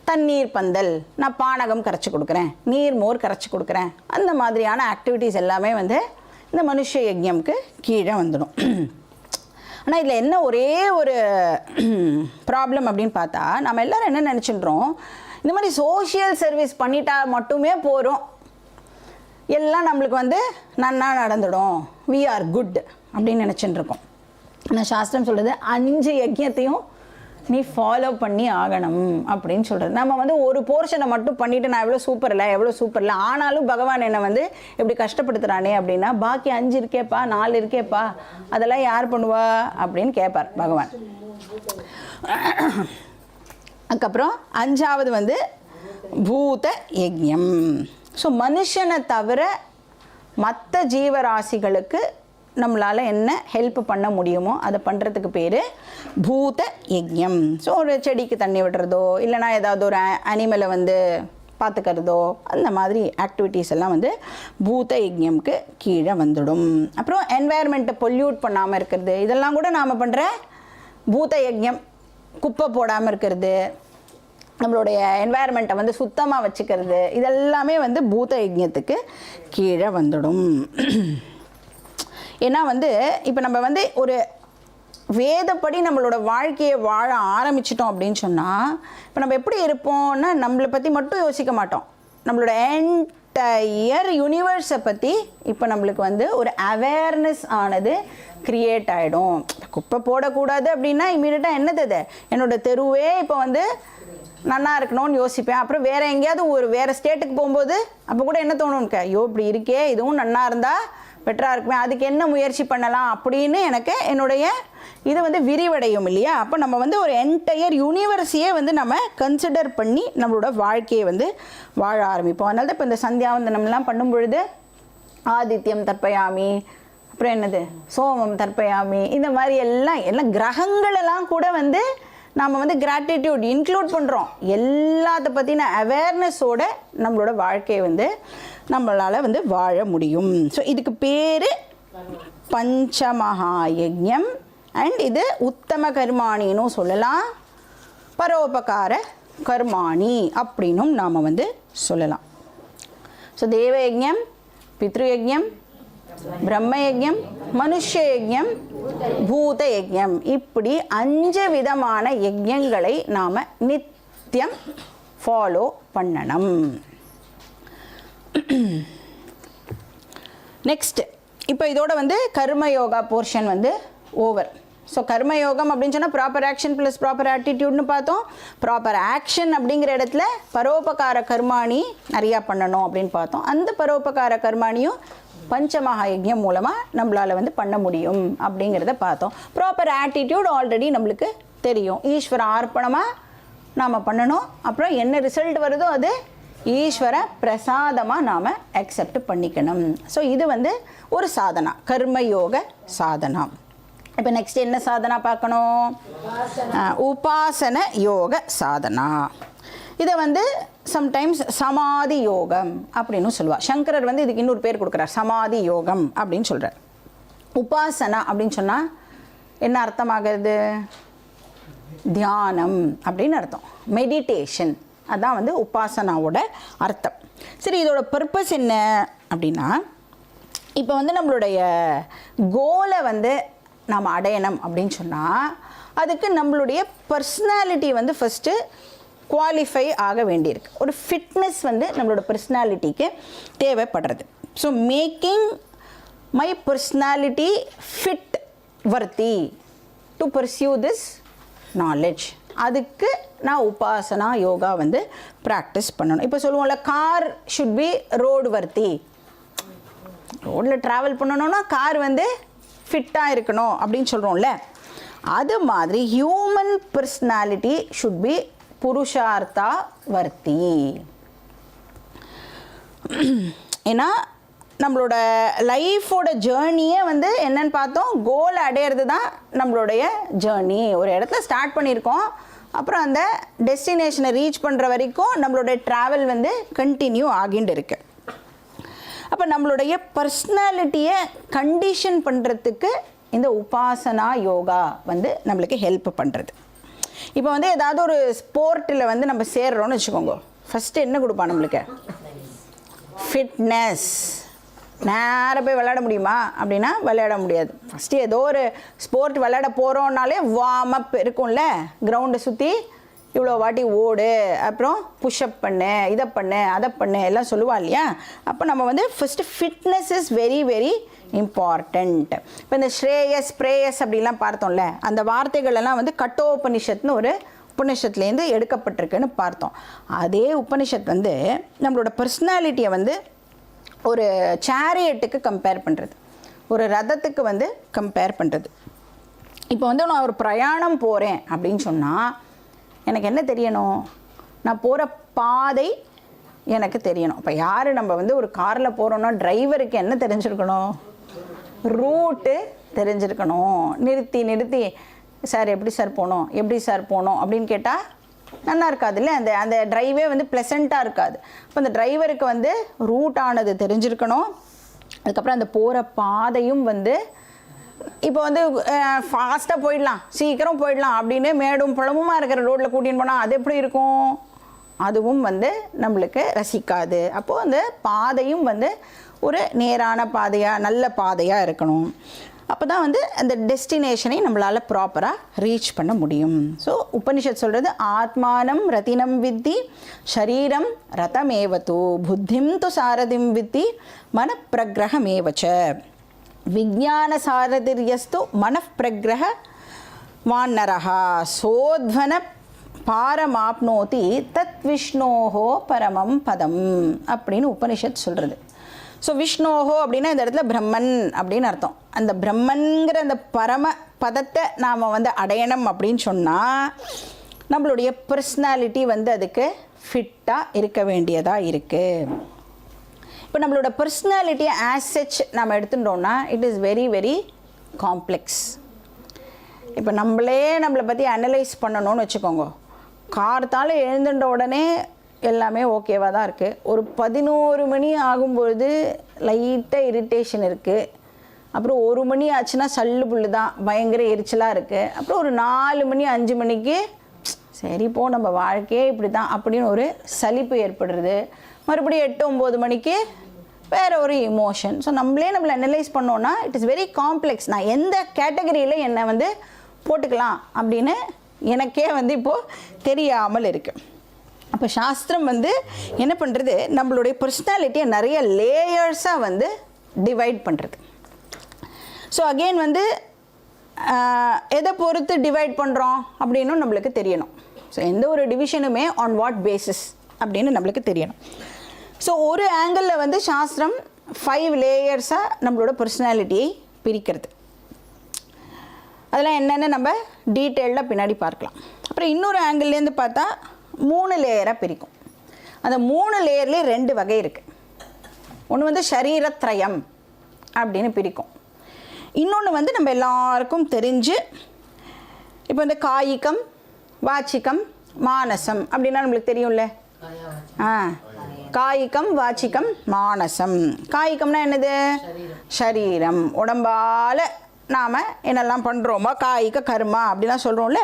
தண்ணீர் பந்தல், நான் பானகம் கரைச்சி கொடுக்குறேன், நீர் மோர் கரைச்சி கொடுக்குறேன், அந்த மாதிரியான ஆக்டிவிட்டீஸ் எல்லாமே வந்து இந்த மனுஷ யஜ்ஞம்க்கு கீழே வந்துடும். ஆனால் இதில் என்ன ஒரே ஒரு ப்ராப்ளம் அப்படின்னு பார்த்தா, நம்ம எல்லோரும் என்ன நினச்சின்றோம், இந்த மாதிரி சோஷியல் சர்வீஸ் பண்ணிட்டா மட்டுமே போகிறோம், எல்லாம் நம்மளுக்கு வந்து நன்னா நடந்துடும், வி ஆர் குட் அப்படின்னு நினச்சிட்டு இருக்கோம். ஆனால் சாஸ்திரம் சொல்கிறது 5 யஜ்ஞத்தையும் நீ ஃபாலோ பண்ணி ஆகணும் அப்படின்னு சொல்கிறது. நம்ம வந்து ஒரு போர்ஷனை மட்டும் பண்ணிவிட்டு நான் எவ்வளோ சூப்பர் இல்லை ஆனாலும் பகவான் என்னை வந்து எப்படி கஷ்டப்படுத்துகிறானே அப்படின்னா, பாக்கி 5 இருக்கேப்பா 4 இருக்கேப்பா அதெல்லாம் யார் பண்ணுவா அப்படின்னு கேட்பார் பகவான். அதுக்கப்புறம் 5வது வந்து பூத யஜ்ஞம். ஸோ மனுஷனை தவிர மற்ற ஜீவராசிகளுக்கு நம்மளால் என்ன ஹெல்ப் பண்ண முடியுமோ அதை பண்ணுறதுக்கு பேர் பூத யஜ்ஞம். ஸோ ஒரு செடிக்கு தண்ணி விடுறதோ, இல்லைனா ஏதாவது ஒரு அனிமலை வந்து பார்த்துக்கிறதோ, அந்த மாதிரி ஆக்டிவிட்டீஸ் எல்லாம் வந்து பூத யஜ்ஞம்க்கு கீழே வந்துடும். அப்புறம் என்வாயர்மெண்ட்டை பொல்யூட் பண்ணாமல் இருக்கிறது, இதெல்லாம் கூட நாம் பண்ணுற பூத யஜ்ஞம். குப்பை போடாமல் இருக்கிறது, நம்மளுடைய என்வாயர்மெண்ட்டை வந்து சுத்தமாக வச்சுக்கிறது, இதெல்லாமே வந்து பூத யஜ்ஞத்துக்கு கீழே வந்துடும். ஏன்னா வந்து இப்போ நம்ம வந்து ஒரு வேதப்படி நம்மளோட வாழ்க்கையை வாழ ஆரம்பிச்சிட்டோம் அப்படின்னு சொன்னால், இப்போ நம்ம எப்படி இருப்போம்னா நம்மளை பற்றி மட்டும் யோசிக்க மாட்டோம், நம்மளோட என்டையர் யூனிவர்ஸை பற்றி இப்போ நம்மளுக்கு வந்து ஒரு அவேர்னஸ் ஆனது க்ரியேட் ஆகிடும். குப்பை போடக்கூடாது அப்படின்னா இமீடியட்டாக என்னது, என்னோடய தெருவே இப்போ வந்து நல்லா இருக்கணும்னு யோசிப்பேன். அப்புறம் வேறு எங்கேயாவது ஒரு வேறு ஸ்டேட்டுக்கு போகும்போது அப்போ கூட என்ன தோணும்னுக்க, ஐயோ இப்படி இருக்கே, இதுவும் நல்லா இருந்தால் பெட்டராக இருக்குமே, அதுக்கு என்ன முயற்சி பண்ணலாம் அப்படின்னு எனக்கு என்னுடைய இது வந்து விரிவடையும் இல்லையா. அப்போ நம்ம வந்து ஒரு என்டையர் யூனிவர்ஸையே வந்து நம்ம கன்சிடர் பண்ணி நம்மளோட வாழ்க்கையை வந்து வாழ ஆரம்பிப்போம். அதனால தான் இப்போ இந்த சந்தியாவந்தனம்லாம் பண்ணும் பொழுது ஆதித்யம் தர்ப்பயாமி, அப்புறம் என்னது சோமம் தர்ப்பயாமி, இந்த மாதிரி எல்லாம் கிரகங்களெல்லாம் கூட வந்து நாம் வந்து கிராட்டிடியூட் இன்க்ளூட் பண்ணுறோம். எல்லாத்த பற்றின அவேர்னஸோட நம்மளோட வாழ்க்கையை வந்து நம்மளால் வந்து வாழ முடியும். ஸோ இதுக்கு பேர் பஞ்சமகா யஜ்ஞம். அண்ட் இது உத்தம கர்மாணின்னு சொல்லலாம், பரோபகார கர்மாணி அப்படின்னும் நாம் வந்து சொல்லலாம். ஸோ தேவ யஜ்ஞம், பித்ரு யஜ்ஞம், பிரம்ம யஜ்ஞம், மனுஷ யஜ்ஞம், பூத யஜ்ஞம், இப்படி 5 விதமான யஜ்ஞங்களை நாம் நித்தியம் ஃபாலோ பண்ணணும். நெக்ஸ்ட் இப்போ இதோட வந்து கர்மயோகா போர்ஷன் வந்து ஓவர். ஸோ கர்மயோகம் அப்படின்னு சொன்னால் ப்ராப்பர் ஆக்ஷன் ப்ளஸ் ப்ராப்பர் ஆட்டிடியூட்னு பார்த்தோம். ப்ராப்பர் ஆக்ஷன் அப்படிங்கிற இடத்துல பரோபகார கர்மாணி நிறையா பண்ணணும் அப்படின்னு பார்த்தோம். அந்த பரோபகார கர்மாணியும் பஞ்சமகா யஜ்ஞம் மூலமாக நம்மளால் வந்து பண்ண முடியும் அப்படிங்கிறத பார்த்தோம். ப்ராப்பர் ஆட்டிடியூட் ஆல்ரெடி நம்மளுக்கு தெரியும், ஈஸ்வர அர்ப்பணமாக நாம் பண்ணணும். அப்புறம் என்ன ரிசல்ட் வருதோ அது ஈஸ்வர பிரசாதமாக நாம் அக்செப்ட் பண்ணிக்கணும். ஸோ இது வந்து ஒரு சாதனா, கர்மயோக சாதனா. இப்போ நெக்ஸ்ட் என்ன சாதனா பார்க்கணும், உபாசன யோக சாதனா. இதை வந்து சம்டைம்ஸ் சமாதி யோகம் அப்படின்னு சொல்லுவாள். சங்கரர் வந்து இதுக்கு இன்னொரு பேர் கொடுக்குறார், சமாதி யோகம் அப்படின்னு சொல்கிறார். உபாசனா அப்படின்னு சொன்னால் என்ன அர்த்தமாகிறது, தியானம் அப்படின்னு அர்த்தம், மெடிடேஷன், அதான் வந்து உபாசனாவோட அர்த்தம். சரி, இதோட பர்பஸ் என்ன அப்படின்னா, இப்போ வந்து நம்மளுடைய கோலை வந்து நாம் அடையணும் அப்படின்னு சொன்னால் அதுக்கு நம்மளுடைய பர்சனாலிட்டி வந்து ஃபஸ்ட்டு குவாலிஃபை ஆக வேண்டியிருக்கு. ஒரு ஃபிட்னஸ் வந்து நம்மளோட பர்சனாலிட்டிக்கு தேவைப்படுறது. So making my personality fit worthy to pursue this knowledge, அதுக்கு நான் உபாசனா யோகா வந்து ப்ராக்டிஸ் பண்ணணும். இப்போ சொல்லுவோம்ல, car should be roadworthy, ரோடில் ட்ராவல் பண்ணணும்னா கார் வந்து ஃபிட்டாக இருக்கணும் அப்படின்னு சொல்கிறோம்ல, அது மாதிரி human personality should be purushartha worthy. ஏன்னா நம்மளோட லைஃபோட ஜேர்னியே வந்து என்னன்னு பார்த்தோம், கோல் அடையிறது தான் நம்மளுடைய ஜேர்னி. ஒரு இடத்துல ஸ்டார்ட் பண்ணியிருக்கோம், அப்புறம் அந்த டெஸ்டினேஷனை ரீச் பண்ணுற வரைக்கும் நம்மளுடைய ட்ராவல் வந்து கண்டினியூ ஆகிட்டு இருக்கு. அப்போ நம்மளுடைய பர்சனாலிட்டியை கண்டிஷன் பண்ணுறதுக்கு இந்த உபாசனா யோகா வந்து நம்மளுக்கு ஹெல்ப் பண்ணுறது. இப்போ வந்து ஏதாவது ஒரு ஸ்போர்ட்டில் வந்து நம்ம சேர்றோன்னு வச்சுக்கோங்க, ஃபஸ்ட்டு என்ன கொடுப்பான் நம்மளுக்கு, ஃபிட்னஸ். நேராக போய் விளையாட முடியுமா அப்படின்னா விளையாட முடியாது. ஃபஸ்ட்டு ஏதோ ஒரு ஸ்போர்ட் விளையாட போகிறோன்னாலே வார்ம் அப் இருக்கும்ல, கிரவுண்டை சுற்றி இவ்வளோ வாட்டி ஓடு, அப்புறம் புஷ்அப் பண்ணு, இதை பண்ணு, அதை பண்ணு எல்லாம் சொல்லுவா இல்லையா. அப்போ நம்ம வந்து first fitness is very very important. இப்போ இந்த ஸ்ரேயஸ் பிரேயஸ் அப்படிலாம் பார்த்தோம்ல, அந்த வார்த்தைகள் எல்லாம் வந்து கட்டோபனிஷத்னு ஒரு உபனிஷத்துலேருந்து எடுக்கப்பட்டிருக்குன்னு பார்த்தோம். அதே உபனிஷத் வந்து நம்மளோட பர்சனாலிட்டியை வந்து ஒரு சேரியட்டுக்கு கம்பேர் பண்ணுறது, ஒரு ரதத்துக்கு வந்து கம்பேர் பண்ணுறது. இப்போ வந்து நான் ஒரு பிரயாணம் போகிறேன் அப்படின்னு சொன்னால் எனக்கு என்ன தெரியணும், நான் போகிற பாதை எனக்கு தெரியணும். இப்போ யார் நம்ம வந்து ஒரு காரில் போகிறோன்னா டிரைவருக்கு என்ன தெரிஞ்சிருக்கணும், ரூட்டு தெரிஞ்சிருக்கணும். நிறுத்தி நிறுத்தி சார் எப்படி சார் போகணும், எப்படி சார் போகணும் அப்படின்னு கேட்டால் நல்லா இருக்காது இல்லை, அந்த அந்த டிரைவே வந்து ப்ளசண்ட்டாக இருக்காது. இப்போ அந்த டிரைவருக்கு வந்து ரூட்டானது தெரிஞ்சிருக்கணும். அதுக்கப்புறம் அந்த போகிற பாதையும் வந்து இப்போ வந்து ஃபாஸ்ட்டாக போயிடலாம், சீக்கிரம் போயிடலாம் அப்படின்னு மேடும் பழமுமா இருக்கிற ரோட்டில் கூட்டின்னு போனால் அது எப்படி இருக்கும், அதுவும் வந்து நம்மளுக்கு ரசிக்காது. அப்போது அந்த பாதையும் வந்து ஒரு நேரான பாதையாக நல்ல பாதையாக இருக்கணும். அப்போ தான் வந்து அந்த டெஸ்டினேஷனை நம்மளால் ப்ராப்பராக ரீச் பண்ண முடியும். ஸோ உபனிஷத் சொல்கிறது ஆத்மானம் ரத்தினம் வித்தி ஷரீரம் ரதமேவது புத்திம் து சாரதிம் வித்தி மனப்பிரகிரகமேவச்ச விஜான சாரதிர்யஸ்து மனப்பிரகிரக வான்னரஹா சோத்வன பாரமாப்னோதி தத் விஷ்ணோஹோ பரமம் பதம் அப்படின்னு உபனிஷத் சொல்கிறது. ஸோ விஷ்ணோஹோ அப்படின்னா இந்த இடத்துல பிரம்மன் அப்படின்னு அர்த்தம். அந்த பிரம்மன்கிற அந்த பரம பதத்தை நாம் வந்து அடையணும் அப்படின்னு சொன்னால் நம்மளுடைய பர்சனாலிட்டி வந்து அதுக்கு ஃபிட்டாக இருக்க வேண்டியதாக இருக்குது. இப்போ நம்மளோட பர்சனாலிட்டியை ஆஸ் சச் நம்ம எடுத்துட்டோம்னா it is very very complex. இப்போ நம்மளை பற்றி அனலைஸ் பண்ணணும்னு வச்சுக்கோங்க. கார்த்தால் எழுந்துட்ட உடனே எல்லாமே ஓகேவாக தான் இருக்குது. ஒரு 11 மணி ஆகும்பொழுது லைட்டாக இரிட்டேஷன் இருக்குது. அப்புறம் 1 மணி ஆச்சுன்னா சல்லு புல்லு தான், பயங்கர எரிச்சலாக இருக்குது. அப்புறம் ஒரு 4 மணி 5 மணிக்கு சரி போ நம்ம வாழ்க்கையே இப்படி தான் அப்படின்னு ஒரு சலிப்பு ஏற்படுறது. மறுபடியும் 8-9 மணிக்கு வேறு ஒரு இமோஷன். ஸோ நம்மளை அனலைஸ் பண்ணோன்னா இட் இஸ் வெரி காம்ப்ளெக்ஸ். நான் எந்த கேட்டகரியில் என்னை வந்து போட்டுக்கலாம் அப்படின்னு எனக்கே வந்து இப்போது தெரியாமல் இருக்குது. அப்போ சாஸ்திரம் வந்து என்ன பண்ணுறது, நம்மளுடைய பர்சனாலிட்டியை நிறைய லேயர்ஸாக வந்து டிவைட் பண்ணுறது. ஸோ அகெயின் வந்து எதை பொறுத்து டிவைட் பண்ணுறோம் அப்படின்னு நம்மளுக்கு தெரியணும். ஸோ எந்த ஒரு டிவிஷனுமே ஆன் வாட் பேசிஸ் அப்படின்னு நம்மளுக்கு தெரியணும். ஸோ ஒரு ஆங்கிளில் வந்து சாஸ்திரம் 5 லேயர்ஸாக நம்மளோட பர்சனாலிட்டியை பிரிக்கிறது. அதெல்லாம் என்னென்னு நம்ம டீட்டெயில்டாக பின்னாடி பார்க்கலாம். அப்புறம் இன்னொரு ஆங்கிள்லேருந்து பார்த்தா 3 லேயராக பிரிக்கும். அந்த 3 லேயர்லேயே 2 வகை இருக்குது. ஒன்று வந்து ஷரீரத்ரயம் அப்படின்னு பிரிக்கும். இன்னொன்று வந்து நம்ம எல்லாருக்கும் தெரிஞ்சு இப்போ இந்த காயிகம் வாச்சிகம் மானசம் அப்படின்னா நம்மளுக்கு தெரியும்ல. காயிகம் வாச்சிகம் மானசம். காயிகம்னா என்னது? ஷரீரம், உடம்பால் நாம் என்னெல்லாம் பண்ணுறோமோ காயிக கர்மா அப்படிலாம் சொல்கிறோம்ல.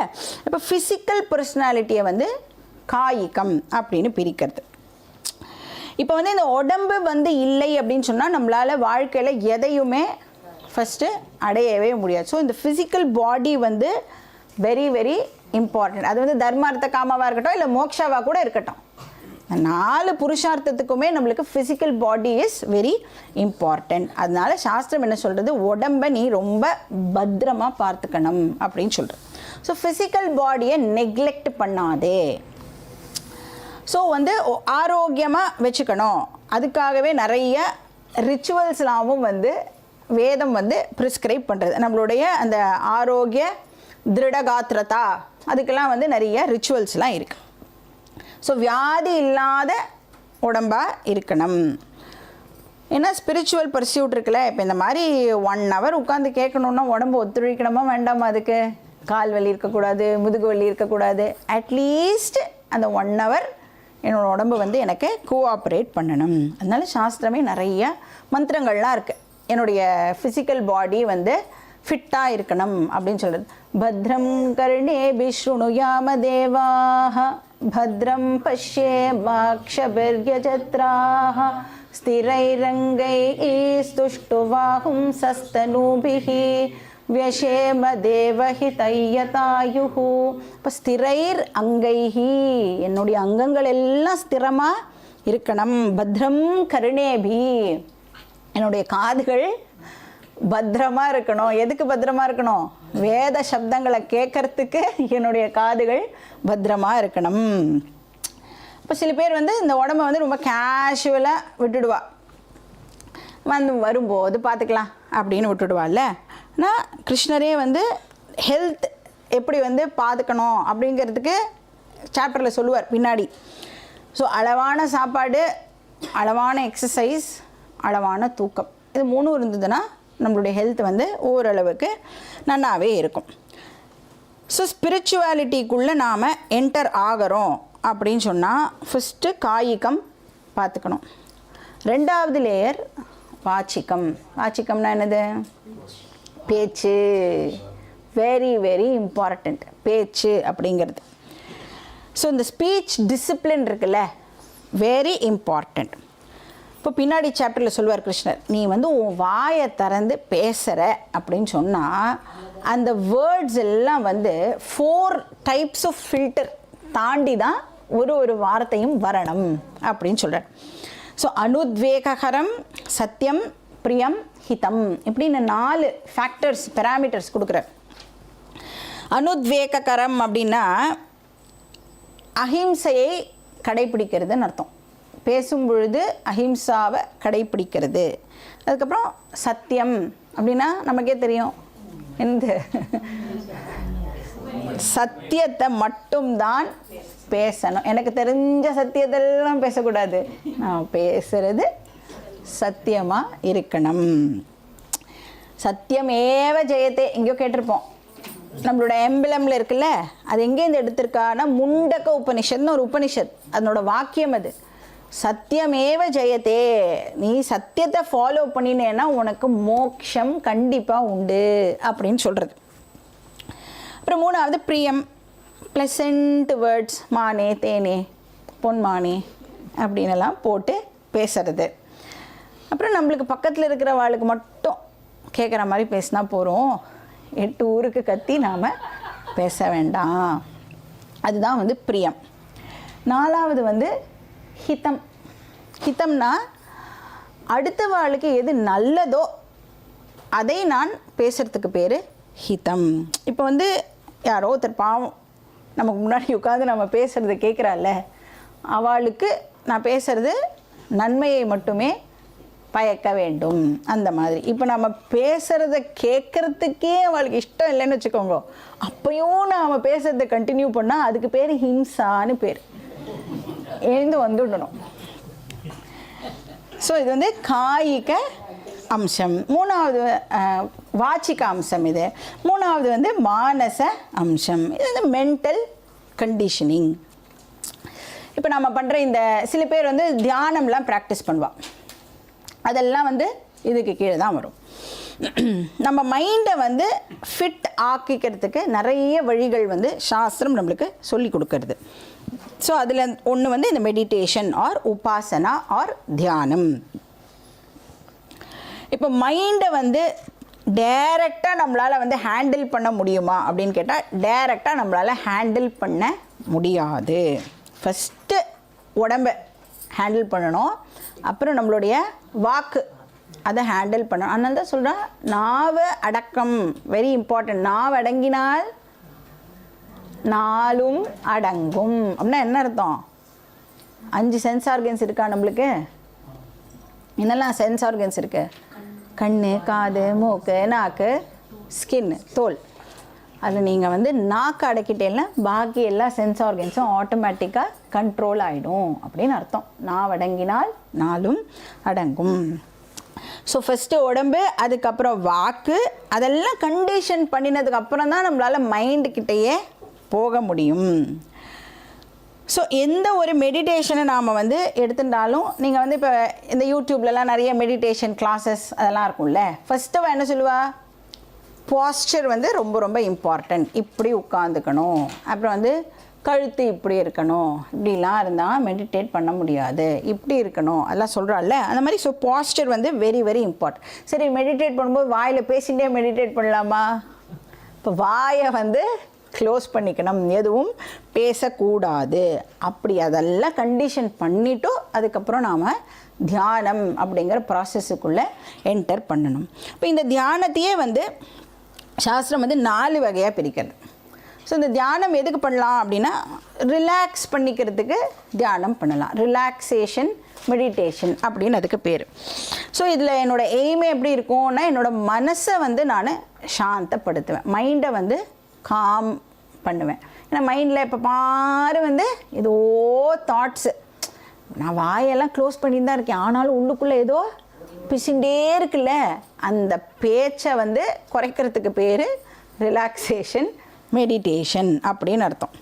இப்போ ஃபிசிக்கல் பர்சனாலிட்டியை வந்து காயிகம் அப்படின்னு பிரிக்கிறது. இப்போ வந்து இந்த உடம்பு வந்து இல்லை அப்படின்னு சொன்னால் நம்மளால் வாழ்க்கையில் எதையுமே ஃபஸ்ட்டு அடையவே முடியாது. ஸோ இந்த ஃபிசிக்கல் பாடி வந்து வெரி வெரி இம்பார்ட்டன்ட். அது வந்து தர்மார்த்த காமாவாக இருக்கட்டும் இல்லை மோக்ஷாவாக கூட இருக்கட்டும், 4 புருஷார்த்தத்துக்குமே நம்மளுக்கு physical body is very important. அதனால சாஸ்திரம் என்ன சொல்கிறது, உடம்பை நீ ரொம்ப பத்திரமாக பார்த்துக்கணும் அப்படின்னு சொல்கிறது. ஸோ ஃபிசிக்கல் பாடியை நெக்லெக்ட் பண்ணாதே. ஸோ வந்து ஆரோக்கியமாக வச்சுக்கணும். அதுக்காகவே நிறைய ரிச்சுவல்ஸ்லாமும் வந்து வேதம் வந்து ப்ரிஸ்கிரைப் பண்ணுறது. நம்மளுடைய அந்த ஆரோக்கிய திருடகாத்திரதா அதுக்கெல்லாம் வந்து நிறைய ரிச்சுவல்ஸ்லாம் இருக்குது. ஸோ வியாதி இல்லாத உடம்பாக இருக்கணும். ஏன்னா ஸ்பிரிச்சுவல் பர்சியூட் இருக்குல்ல. இப்போ இந்த மாதிரி 1 hour உட்காந்து கேட்கணுன்னா உடம்பு ஒத்துழைக்கணுமா வேண்டாமா? அதுக்கு கால் வலி இருக்கக்கூடாது, முதுகு வலி இருக்கக்கூடாது. அட்லீஸ்ட் அந்த 1 hour என்னோடய உடம்பு வந்து எனக்கு கோஆப்ரேட் பண்ணணும். அதனால சாஸ்திரமே நிறைய மந்திரங்கள்லாம் இருக்குது. என்னுடைய ஃபிசிக்கல் பாடி வந்து ஃபிட்டாக இருக்கணும் அப்படின்னு சொல்கிறது. பத்ரம் கர்ணேபி ஸ்ருணுயாம தேவாஹ பத்ரம் பஷ்யே வாக்ஷபிர்யஜத்ராஹ ஸ்திரைரங்கைः ஸ்துஷ்டுவாஹும் சஸ்தனூபிः व्यशेम देवहि तय्यतायुः. இப்போ ஸ்திரைர் அங்கைஹி, என்னுடைய அங்கங்கள் எல்லாம் ஸ்திரமாக இருக்கணும். பத்ரம் கருணேபி, என்னுடைய காதுகள் பத்திரமாக இருக்கணும். எதுக்கு பத்திரமாக இருக்கணும்? வேத சப்தங்களை கேட்கறதுக்கு என்னுடைய காதுகள் பத்திரமாக இருக்கணும். இப்போ சில பேர் வந்து இந்த உடம்பை வந்து ரொம்ப கேஷுவலாக விட்டுடுவா, வரும்போது பார்த்துக்கலாம் அப்படின்னு விட்டுடுவாள்ல. ஆனால் கிருஷ்ணரே வந்து ஹெல்த் எப்படி வந்து பார்த்துக்கணும் அப்படிங்கிறதுக்கு சாப்டரில் சொல்லுவார் பின்னாடி. ஸோ அளவான சாப்பாடு, அளவான எக்ஸசைஸ், அளவான தூக்கம், இது 3 இருந்ததுன்னா நம்மளுடைய ஹெல்த் வந்து ஓரளவுக்கு நல்லாவே இருக்கும். ஸோ ஸ்பிரிச்சுவாலிட்டிக்குள்ளே நாம் என்டர் ஆகிறோம் அப்படின்னு சொன்னால் ஃபஸ்ட்டு காயிகம் பார்த்துக்கணும். 2வது லேயர் வாச்சிக்கம். வாச்சிக்கம்னா என்னது? பேச்சு. வெரி வெரி இம்பார்ட்டண்ட் பேச்சு அப்படிங்கிறது. ஸோ இந்த ஸ்பீச் டிசிப்ளின் இருக்குல்ல, வெரி இம்பார்ட்டண்ட். இப்போ பின்னாடி சாப்டரில் சொல்லுவார் கிருஷ்ணர், நீ வந்து உன் வாயை திறந்து பேசுகிற அப்படின்னு சொன்னால் அந்த வேர்ட்ஸ் எல்லாம் வந்து 4 டைப்ஸ் ஆஃப் ஃபில்டர் தாண்டி தான் ஒரு வார்த்தையும் வரணும் அப்படின்னு சொல்கிறார். ஸோ அனுத்வேகரம், சத்தியம், பிரியம், ஹிதம் இப்படின்னு 4 ஃபேக்டர்ஸ், பேராமீட்டர்ஸ் கொடுக்குறார். அனுத்வேகரம் அப்படின்னா அஹிம்சையை கடைப்பிடிக்கிறதுன்னு அர்த்தம். பேசும் பொழுது அஹிம்சாவை கடைப்பிடிக்கிறது. அதுக்கப்புறம் சத்தியம் அப்படின்னா நமக்கே தெரியும், இந்த சத்தியத்தை மட்டும்தான் பேசணும். எனக்கு தெரிஞ்ச சத்தியத்தெல்லாம் பேசக்கூடாது, நான் பேசுறது சத்தியமாக இருக்கணும். சத்தியமேவ ஜெயத்தே எங்கேயோ கேட்டிருப்போம். நம்மளோட எம்பளமில் இருக்குல்ல, அது எங்கேருந்து எடுத்திருக்கான்னா முண்டக்க உபனிஷத்னு ஒரு உபனிஷத், அதனோட வாக்கியம் அது. சத்தியமேவ ஜெயத்தே, நீ சத்தியத்தை ஃபாலோ பண்ணினேன்னா உனக்கு மோட்சம் கண்டிப்பாக உண்டு அப்படின்னு சொல்கிறது. அப்புறம் 3வது பிரியம், ப்ளசண்ட் வேர்ட்ஸ், மானே, தேனே, பொன்மானே அப்படின்னெல்லாம் போட்டு பேசுறது. அப்புறம் நம்மளுக்கு பக்கத்தில் இருக்கிற வாளுக்கு மட்டும் கேட்குற மாதிரி பேசினா போகிறோம், 8 ஊருக்கு கத்தி நாம் பேச வேண்டாம். அதுதான் வந்து பிரியம். 4வது வந்து ஹிதம். ஹிதம்னா அடுத்த வாளுக்கு எது நல்லதோ அதை நான் பேசுகிறதுக்கு பேர் ஹிதம். இப்போ வந்து யாரோ ஒருத்தர் பாவம் நமக்கு முன்னாடி உட்காந்து நம்ம பேசுகிறத கேட்குறாள்ல, அவளுக்கு நான் பேசுகிறது நன்மையை மட்டுமே பயக்க வேண்டும் அந்த மாதிரி. இப்போ நம்ம பேசுகிறத கேட்குறதுக்கே அவளுக்கு இஷ்டம் இல்லைன்னு வச்சுக்கோங்க, அப்பையும் நாம் பேசுகிறத கண்டினியூ பண்ணால் அதுக்கு பேர் ஹிம்சான்னு பேர். எழுந்து வந்துடணும். ஸோ இது வந்து காயிக அம்சம். 3வது வாச்சிக அம்சம். இது 3வது வந்து மானச அம்சம். இது வந்து மென்டல் கண்டிஷனிங். இப்போ நம்ம பண்ணுற இந்த சில பேர் வந்து தியானம்லாம் ப்ராக்டிஸ் பண்ணுவாள், அதெல்லாம் வந்து இதுக்கு கீழே தான் வரும். நம்ம மைண்டை வந்து ஃபிட் ஆக்கிக்கிறதுக்கு நிறைய வழிகள் வந்து சாஸ்திரம் நம்மளுக்கு சொல்லி கொடுக்கறது. ஸோ அதில் ஒன்று வந்து இந்த மெடிடேஷன் ஆர் உபாசனா ஆர் தியானம். இப்போ மைண்டை வந்து டைரெக்டாக நம்மளால் வந்து ஹேண்டில் பண்ண முடியுமா அப்படின்னு கேட்டால் டைரெக்டாக நம்மளால் ஹேண்டில் பண்ண முடியாது. ஃபஸ்ட்டு உடம்பை ஹேண்டில் பண்ணணும், அப்புறம் நம்மளுடைய வாக்கு அதை ஹேண்டில் பண்ணணும். அதனால தான் சொல்கிறேன், நாவை அடக்கம் வெரி இம்பார்ட்டன்ட். நாவை அடங்கினால் நாளும் அடங்கும் அப்படின்னா என்ன அர்த்தம்? 5 சென்ஸ் ஆர்கன்ஸ் இருக்கா நம்மளுக்கு? என்னெல்லாம் சென்ஸ் ஆர்கன்ஸ் இருக்கு? கண்ணு, காது, மூக்கு, நாக்கு, ஸ்கின், தோல். அதில் நீங்கள் வந்து நாக்கு அடக்கிட்டேன்னா பாக்கி எல்லா சென்ஸ் ஆர்கன்ஸும் ஆட்டோமேட்டிக்காக கண்ட்ரோல் ஆகிடும் அப்படின்னு அர்த்தம். நாவடங்கினால் நாளும் அடங்கும். ஸோ ஃபஸ்ட்டு உடம்பு, அதுக்கப்புறம் வாக்கு, அதெல்லாம் கண்டிஷன் பண்ணினதுக்கு அப்புறம் தான் நம்மளால் மைண்டுக்கிட்டேயே போக முடியும். ஸோ எந்த ஒரு மெடிடேஷனை நாம் வந்து எடுத்துட்டாலும், நீங்கள் வந்து இப்போ இந்த யூடியூப்லலாம் நிறைய மெடிடேஷன் கிளாஸஸ் அதெல்லாம் இருக்கும்ல, ஃபஸ்ட்டு என்ன சொல்லுவா, பாஸ்டர் வந்து ரொம்ப ரொம்ப இம்பார்ட்டண்ட். இப்படி உட்காந்துக்கணும், அப்புறம் வந்து கழுத்து இப்படி இருக்கணும், இப்படிலாம் இருந்தால் மெடிடேட் பண்ண முடியாது, இப்படி இருக்கணும் அதெல்லாம் சொல்கிறாள்ல, அந்த மாதிரி. ஸோ பாஸ்டர் வந்து வெரி வெரி இம்பார்ட்டன்ட். சரி, மெடிடேட் பண்ணும்போது வாயில் பேசிகிட்டே மெடிடேட் பண்ணலாமா? இப்போ வாயை வந்து க்ளோஸ் பண்ணிக்கணும், எதுவும் பேசக்கூடாது. அப்படி அதெல்லாம் கண்டிஷன் பண்ணிவிட்டு அதுக்கப்புறம் நாம் தியானம் அப்படிங்கிற ப்ராசஸுக்குள்ளே என்டர் பண்ணணும். இப்போ இந்த தியானத்தையே வந்து சாஸ்திரம் வந்து 4 வகையாக பிரிக்கிறது. ஸோ இந்த தியானம் எதுக்கு பண்ணலாம் அப்படின்னா, ரிலாக்ஸ் பண்ணிக்கிறதுக்கு தியானம் பண்ணலாம். ரிலாக்ஸேஷன் மெடிடேஷன் அப்படின்னு அதுக்கு பேர். ஸோ இதில் என்னோடய எய்மே எப்படி இருக்கும்னா, என்னோடய மனசை வந்து நான் சாந்தப்படுத்துவேன், மைண்டை வந்து காம் பண்ணுவேன். ஏன்னா மைண்டில் இப்போ பாரு வந்து ஏதோ தாட்ஸு, நான் வாயெல்லாம் க்ளோஸ் பண்ணிட்டு தான் இருக்கேன், ஆனாலும் உள்ளுக்குள்ளே ஏதோ பிசிண்டே இருக்குல்ல, அந்த பேச்சை வந்து குறைக்கிறதுக்கு பேர் ரிலாக்ஸேஷன் மெடிடேஷன் அப்படின்னு அர்த்தம்.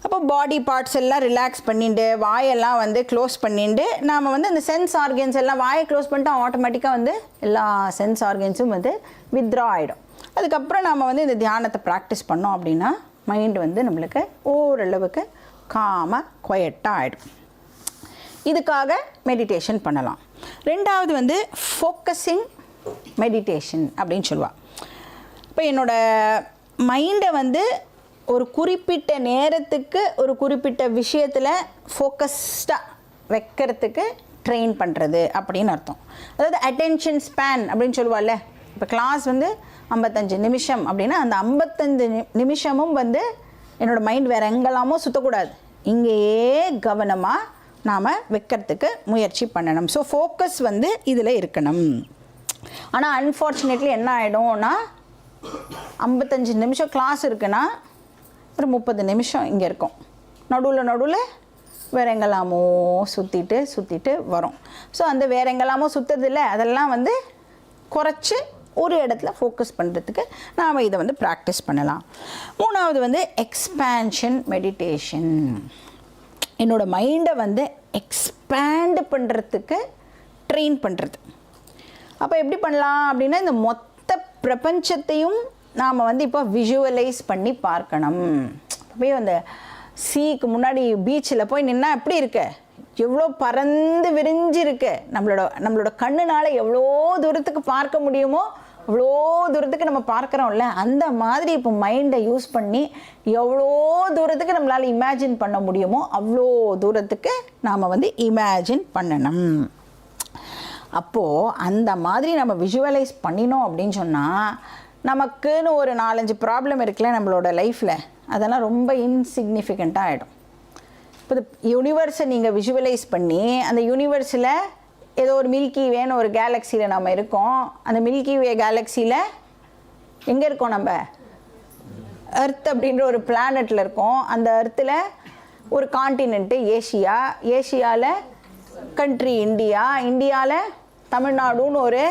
அப்போ பாடி பார்ட்ஸ் எல்லாம் ரிலாக்ஸ் பண்ணிட்டு, வாயெல்லாம் வந்து க்ளோஸ் பண்ணிட்டு, நாம் வந்து அந்த சென்ஸ் ஆர்கன்ஸ் எல்லாம் வாயை க்ளோஸ் பண்ணிட்டு ஆட்டோமேட்டிக்காக வந்து எல்லா சென்ஸ் ஆர்கன்ஸும் வந்து வித்ரா ஆகிடும். அதுக்கப்புறம் நாம் வந்து இந்த தியானத்தை ப்ராக்டிஸ் பண்ணோம் அப்படின்னா மைண்ட் வந்து நம்மளுக்கு ஓரளவுக்கு காமாக குவைட்டாக ஆகிடும். இதுக்காக மெடிடேஷன் பண்ணலாம். ரெண்டாவது வந்து ஃபோக்கஸிங் மெடிடேஷன் அப்படின்னு சொல்லுவாள். இப்போ என்னோடய மைண்டை வந்து ஒரு குறிப்பிட்ட நேரத்துக்கு ஒரு குறிப்பிட்ட விஷயத்தில் ஃபோக்கஸ்டாக வைக்கிறதுக்கு ட்ரெயின் பண்ணுறது அப்படின்னு அர்த்தம். அதாவது அட்டென்ஷன் ஸ்பேன் அப்படின்னு சொல்லுவாள்ல. இப்போ கிளாஸ் வந்து 55 நிமிஷம் அப்படின்னா அந்த 55 நிமிஷமும் வந்து என்னோடய மைண்ட் வேறு எங்கெல்லாமோ சுற்றக்கூடாது, இங்கேயே கவனமாக நாம் வைக்கிறதுக்கு முயற்சி பண்ணணும். ஸோ ஃபோக்கஸ் வந்து இதில் இருக்கணும். ஆனால் அன்ஃபார்ச்சுனேட்லி என்ன ஆகிடும்னா 55 நிமிஷம் கிளாஸ் இருக்குன்னா ஒரு 30 நிமிஷம் இங்கே இருக்கும், நடுவில் வேறு எங்கெல்லாமோ சுற்றிட்டு வரும். ஸோ அந்த வேறு எங்கெல்லாமோ சுற்றுறதில்ல, அதெல்லாம் வந்து குறைச்சி ஒரு இடத்துல ஃபோக்கஸ் பண்ணுறதுக்கு நாம் இதை வந்து ப்ராக்டிஸ் பண்ணலாம். மூணாவது வந்து எக்ஸ்பேன்ஷன் மெடிடேஷன். என்னோடய மைண்டை வந்து எக்ஸ்பேண்ட் பண்ணுறதுக்கு ட்ரெயின் பண்ணுறது. அப்போ எப்படி பண்ணலாம் அப்படின்னா, இந்த மொத்த பிரபஞ்சத்தையும் நாம் வந்து இப்போ விஷுவலைஸ் பண்ணி பார்க்கணும். அப்படியே அந்த சீக்கு முன்னாடி பீச்சில் போய் நின்னா எப்படி இருக்கு, எவ்வளோ பறந்து விரிஞ்சு இருக்கு, நம்மளோட கண்ணுனால் எவ்வளோ தூரத்துக்கு பார்க்க முடியுமோ அவ்வளோ தூரத்துக்கு நம்ம பார்க்குறோம்ல, அந்த மாதிரி இப்போ மைண்டை யூஸ் பண்ணி எவ்வளோ தூரத்துக்கு நம்மளால் இமேஜின் பண்ண முடியுமோ அவ்வளோ தூரத்துக்கு நாம் வந்து இமேஜின் பண்ணணும். அப்போது அந்த மாதிரி நம்ம விஷுவலைஸ் பண்ணினோம் அப்படின்னு சொன்னால் நமக்குன்னு ஒரு 4-5 ப்ராப்ளம் இருக்குல்ல நம்மளோட லைஃப்பில், அதெல்லாம் ரொம்ப இன்சிக்னிஃபிகண்ட்டாக ஆகிடும். இப்போ இந்த யூனிவர்ஸை நீங்கள் விஷுவலைஸ் பண்ணி அந்த யூனிவர்ஸில் ஏதோ ஒரு மில்கி வேன்னு ஒரு கேலக்சியில் நம்ம இருக்கோம். அந்த மில்கி வே கேலக்சியில் எங்கே இருக்கோம், நம்ம எர்த் அப்படின்ற ஒரு பிளானட்டில் இருக்கோம். அந்த எர்த்தில் ஒரு காண்டினென்ட்டு ஏஷியா, ஏஷியாவில் கண்ட்ரி இந்தியா, இந்தியாவில் தமிழ்நாடுன்னு ஒரு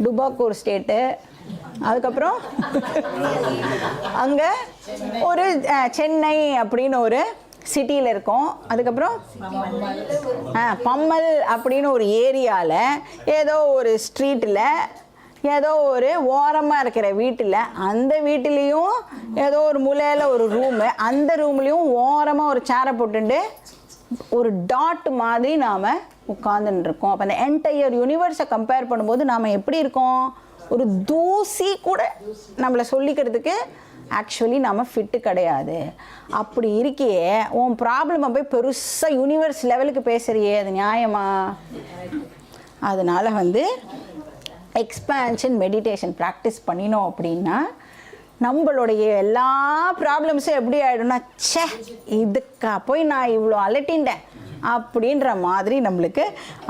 டுபாக்கூர் ஸ்டேட்டு, அதுக்கப்புறம் அங்கே ஒரு சென்னை அப்படின்னு ஒரு சிட்டியில் இருக்கோம். அதுக்கப்புறம் பம்மல் அப்படின்னு ஒரு ஏரியாவில் ஏதோ ஒரு ஸ்ட்ரீட்டில் ஏதோ ஒரு ஓரமாக இருக்கிற வீட்டில், அந்த வீட்டிலையும் ஏதோ ஒரு மூலையில் ஒரு ரூமு, அந்த ரூம்லேயும் ஓரமாக ஒரு சேரை போட்டுட்டு ஒரு டாட் மாதிரி நாம் உட்காந்துன்னு இருக்கோம். அப்போ அந்த என்டையர் யூனிவர்ஸை கம்பேர் பண்ணும்போது நாம் எப்படி இருக்கோம், ஒரு தூசி கூட நம்மளை சொல்லிக்கிறதுக்கு ஆக்சுவலி நம்ம ஃபிட்டு கிடையாது. அப்படி இருக்கே உன் ப்ராப்ளமை போய் பெருசாக யூனிவர்ஸ் லெவலுக்கு பேசுகிறியே, அது நியாயமா? அதனால் வந்து எக்ஸ்பேன்ஷன் மெடிடேஷன் ப்ராக்டிஸ் பண்ணினோம் அப்படின்னா நம்மளுடைய எல்லா ப்ராப்ளம்ஸும் எப்படி ஆகிடும்னா, ச்சே இதுக்கா போய் நான் இவ்வளோ அலட்டின்றேன் அப்படின்ற மாதிரி நம்மளுக்கு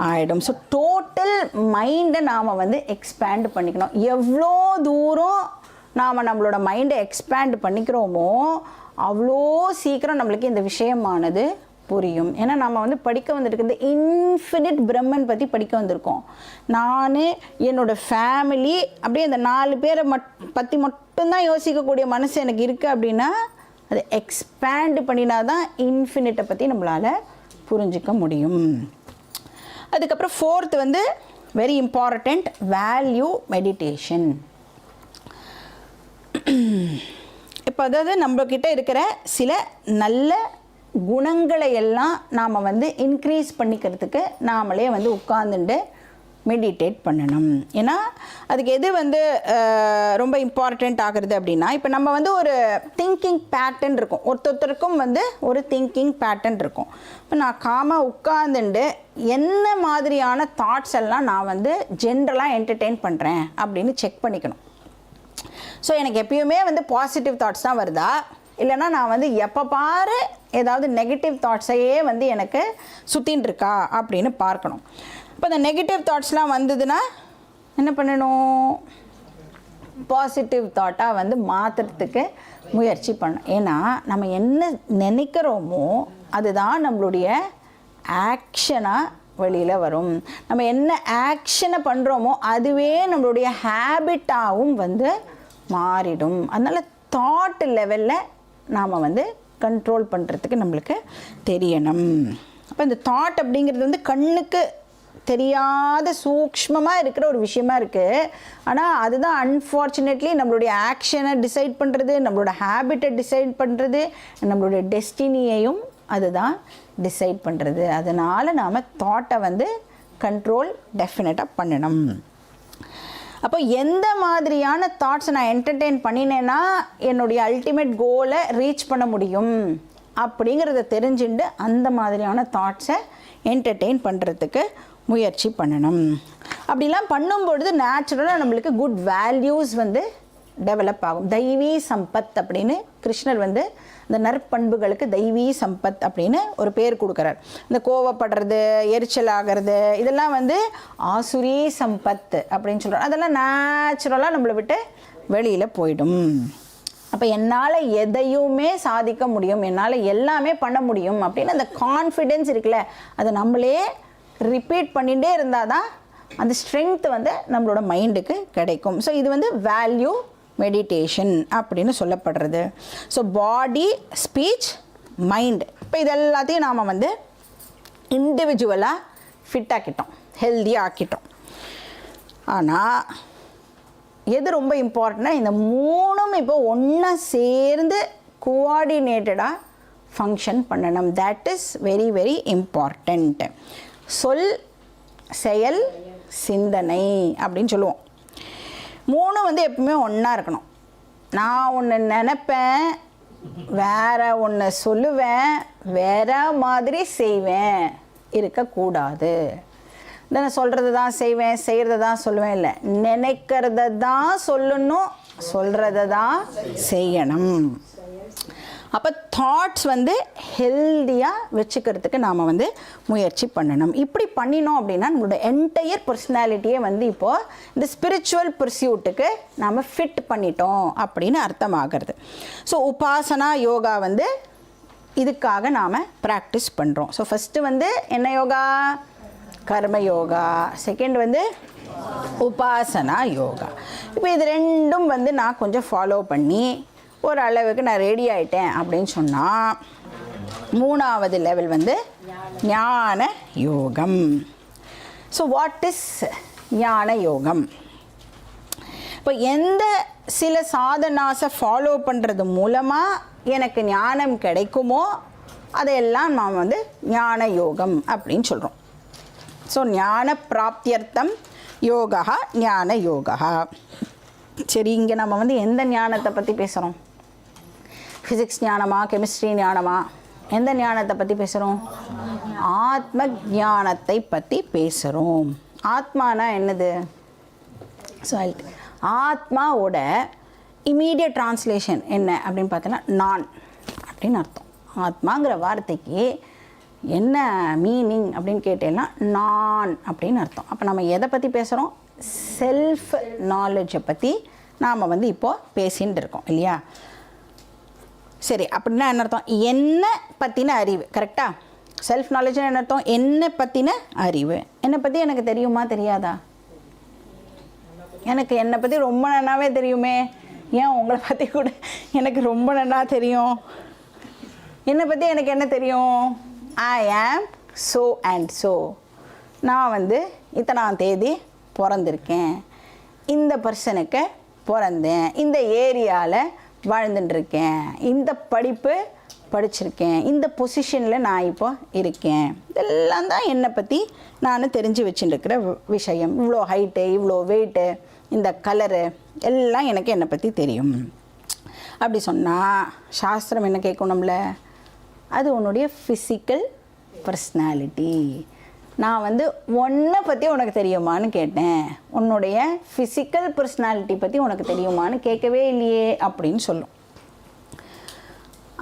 ஆகிடும். ஸோ டோட்டல் மைண்டை நாம் வந்து எக்ஸ்பேண்ட் பண்ணிக்கணும். எவ்வளோ தூரம் நாம் நம்மளோட மைண்டை எக்ஸ்பேண்ட் பண்ணிக்கிறோமோ அவ்வளோ சீக்கிரம் நம்மளுக்கு இந்த விஷயமானது புரியும். ஏன்னா நம்ம வந்து படிக்க வந்திருக்கிறது இன்ஃபினிட் பிரம்மன் பற்றி படிக்க வந்திருக்கோம். நான் என்னோடய ஃபேமிலி அப்படியே அந்த 4 பேரை பற்றி மட்டும்தான் யோசிக்கக்கூடிய மனசு எனக்கு இருக்குது அப்படின்னா அதை எக்ஸ்பேண்ட் பண்ணினா தான் இன்ஃபினிட்டை பற்றி நம்மளால் புரிஞ்சிக்க முடியும். அதுக்கப்புறம் 4th வந்து வெரி இம்பார்ட்டண்ட், வேல்யூ மெடிடேஷன். இப்போ அதாவது நம்மக்கிட்ட இருக்கிற சில நல்ல குணங்களை எல்லாம் நாம் வந்து இன்க்ரீஸ் பண்ணிக்கிறதுக்கு நாமளே வந்து உட்கார்ந்துட்டு மெடிடேட் பண்ணணும். ஏன்னா அதுக்கு எது வந்து ரொம்ப இம்பார்ட்டண்ட் ஆகுறது அப்படின்னா, இப்போ நம்ம வந்து ஒரு திங்கிங் பேட்டர்ன் இருக்கும், ஒருத்தருக்கும் வந்து ஒரு திங்கிங் பேட்டர்ன் இருக்கும். இப்போ நான் காமாக உட்கார்ந்துட்டு என்ன மாதிரியான தாட்ஸ் எல்லாம் நான் வந்து ஜென்ரலாக என்டர்டெயின் பண்ணுறேன் அப்படின்னு செக் பண்ணிக்கணும். ஸோ எனக்கு எப்பயுமே வந்து பாசிட்டிவ் தாட்ஸ் தான் வருதா, இல்லைனா நான் வந்து எப்போ பாரு ஏதாவது நெகட்டிவ் தாட்ஸையே வந்து எனக்கு சுற்றின்னு இருக்கா அப்படின்னு பார்க்கணும். இப்போ இந்த நெகட்டிவ் தாட்ஸ்லாம் வந்ததுன்னா என்ன பண்ணணும், பாசிட்டிவ் தாட்டாக வந்து மாற்றுறதுக்கு முயற்சி பண்ணணும். ஏன்னா நம்ம என்ன நினைக்கிறோமோ அதுதான் நம்மளுடைய ஆக்ஷனாக வெளியில் வரும். நம்ம என்ன ஆக்ஷனை பண்ணுறோமோ அதுவே நம்மளுடைய ஹேபிட்டாகவும் வந்து மாறிடும். அதனால் தாட் லெவலில் நாம் வந்து கண்ட்ரோல் பண்ணுறதுக்கு நம்மளுக்கு தெரியணும். அப்போ இந்த தாட் அப்படிங்கிறது வந்து கண்ணுக்கு தெரியாத சூக்ஷ்மமாக இருக்கிற ஒரு விஷயமா இருக்குது. ஆனால் அதுதான் அன்ஃபார்ச்சுனேட்லி நம்மளுடைய ஆக்ஷனை டிசைட் பண்ணுறது, நம்மளோட ஹேபிட்டை டிசைட் பண்ணுறது, நம்மளுடைய டெஸ்டினியையும் அதுதான் டிசைட் பண்ணுறது. அதனால் நாம் தாட்டை வந்து கண்ட்ரோல் டெஃபினட்டாக பண்ணணும். அப்போ எந்த மாதிரியான தாட்ஸை நான் என்டர்டெயின் பண்ணினேன்னா என்னுடைய அல்டிமேட் கோலை ரீச் பண்ண முடியும் அப்படிங்கிறத தெரிஞ்சுட்டு அந்த மாதிரியான தாட்ஸை என்டர்டெயின் பண்ணுறதுக்கு முயற்சி பண்ணணும். அப்படிலாம் பண்ணும்பொழுது நேச்சுரலாக நம்மளுக்கு குட் வேல்யூஸ் வந்து டெவலப் ஆகும். தெய்வீ சம்பத் அப்படின்னு கிருஷ்ணர் வந்து இந்த நற்பண்புகளுக்கு தெய்வீ சம்பத் அப்படின்னு ஒரு பேர் கொடுக்குறார். இந்த கோவப்படுறது, எரிச்சல் ஆகிறது, இதெல்லாம் வந்து ஆசுரி சம்பத் அப்படின்னு சொல்கிறார். அதெல்லாம் நேச்சுரலாக நம்மளை விட்டு வெளியில் போயிடும். அப்போ என்னால் எதையுமே சாதிக்க முடியும், என்னால் எல்லாமே பண்ண முடியும் அப்படின்னு அந்த கான்ஃபிடென்ஸ் இருக்குல்ல, அதை நம்மளே ரிப்பீட் பண்ணிகிட்டே இருந்தால் தான் அந்த ஸ்ட்ரென்த் வந்து நம்மளோட மைண்டுக்கு கிடைக்கும். ஸோ இது வந்து வேல்யூ மெடிடேஷன் அப்படின்னு சொல்லப்படுறது. ஸோ பாடி, ஸ்பீச், மைண்ட், இப்போ இது எல்லாத்தையும் நாம் வந்து இண்டிவிஜுவலாக ஃபிட் ஆக்கிட்டோம், ஹெல்த்தியாக ஆக்கிட்டோம். ஆனால் எது ரொம்ப இம்பார்ட்டண்ட்னா இந்த மூணும் இப்போ ஒன்றா சேர்ந்து கோஆர்டினேட்டடாக ஃபங்க்ஷன் பண்ணணும். That is very very important. சொல், செயல், சிந்தனை அப்படின்னு சொல்லுவோம். மூணும் வந்து எப்பவுமே ஒன்றா இருக்கணும். நான் ஒன்று நினைப்பேன், வேற ஒன்று சொல்லுவேன், வேற மாதிரி செய்வேன், இருக்கக்கூடாது. நான் சொல்கிறது தான் செய்வேன், செய்கிறத தான் சொல்லுவேன் இல்லை, நினைக்கிறத தான் சொல்லணும், சொல்கிறத தான் செய்யணும். அப்போ தாட்ஸ் வந்து ஹெல்த்தியாக வச்சுக்கிறதுக்கு நாம் வந்து முயற்சி பண்ணணும். இப்படி பண்ணினோம் அப்படின்னா நம்மளோட என்டையர் பர்சனாலிட்டியே வந்து இப்போது இந்த ஸ்பிரிச்சுவல் பர்சியூட்டுக்கு நாம் ஃபிட் பண்ணிட்டோம் அப்படின்னு அர்த்தமாகிறது. ஸோ உபாசனா யோகா வந்து இதுக்காக நாம் ப்ராக்டிஸ் பண்ணுறோம். ஸோ ஃபஸ்ட்டு வந்து என்ன யோகா? கர்ம யோகா. செகண்ட் வந்து உபாசனா யோகா. இப்போ இது ரெண்டும் வந்து நான் கொஞ்சம் ஃபாலோ பண்ணி ஒரு அளவுக்கு நான் ரெடி ஆகிட்டேன் அப்படின்னு சொன்னால் மூணாவது லெவல் வந்து ஞான யோகம். ஸோ வாட் இஸ் ஞான யோகம்? இப்போ எந்த சில சாதனாஸை ஃபாலோ பண்ணுறது மூலமாக எனக்கு ஞானம் கிடைக்குமோ அதையெல்லாம் நாம் வந்து ஞான யோகம் அப்படின்னு சொல்கிறோம். ஸோ ஞான பிராப்தியர்த்தம் யோகா ஞான யோகா. சரி, இங்கே நம்ம வந்து எந்த ஞானத்தை பற்றி பேசுகிறோம்? ஃபிசிக்ஸ் ஞானமா, கெமிஸ்ட்ரி ஞானமா, எந்த ஞானத்தை பற்றி பேசுகிறோம்? ஆத்ம ஞானத்தை பற்றி பேசுகிறோம். ஆத்மானா என்னது? ஆத்மாவோட இமீடியட் டிரான்ஸ்லேஷன் என்ன அப்படின்னு பார்த்தோன்னா நான் அப்படின்னு அர்த்தம். ஆத்மாங்கிற வார்த்தைக்கு என்ன மீனிங் அப்படின்னு கேட்டேன்னா நான் அப்படின்னு அர்த்தம். அப்போ நம்ம எதை பற்றி பேசுகிறோம்? செல்ஃப் நாலேஜை பற்றி நாம் வந்து இப்போது பேசிகிட்டு இருக்கோம் இல்லையா? சரி, அப்படின்னா என்ன அர்த்தம்? என்னை பற்றின அறிவு. கரெக்டாக? செல்ஃப் நாலேஜ்னு என்ன அர்த்தம்? என்னை பற்றின அறிவு. என்னை பற்றி எனக்கு தெரியுமா தெரியாதா? எனக்கு என்னை பற்றி ரொம்ப நல்லாவே தெரியுமே. ஏன் உங்களை பற்றி கூட எனக்கு ரொம்ப நல்லா தெரியும். என்னை பற்றி எனக்கு என்ன தெரியும்? ஐ ஆம் ஸோ அண்ட் ஸோ. நான் வந்து இத்தனாம் தேதி பிறந்திருக்கேன், இந்த பர்சனுக்கு பிறந்தேன், இந்த ஏரியாவில் வாழ்ந்துட்டுருக்கேன், இந்த படிப்பு படிச்சிருக்கேன், இந்த பொசிஷனில் நான் இப்போ இருக்கேன். இதெல்லாம் தான் என்னை பற்றி நான் தெரிஞ்சு வச்சுட்டுருக்கிற விஷயம். இவ்வளோ ஹைட்டு, இவ்வளோ வெயிட்டு, இந்த கலரு எல்லாம் எனக்கு என்னை பற்றி தெரியும். அப்படி சொன்னால் சாஸ்திரம் என்ன கேட்கும் நம்மள? அது உன்னுடைய ஃபிசிக்கல் பர்சனாலிட்டி. நான் வந்து உன்னை பற்றி உனக்கு தெரியுமான்னு கேட்டேன், உன்னுடைய ஃபிசிக்கல் பர்சனாலிட்டி பற்றி உனக்கு தெரியுமான்னு கேட்கவே இல்லையே அப்படின்னு சொல்லும்.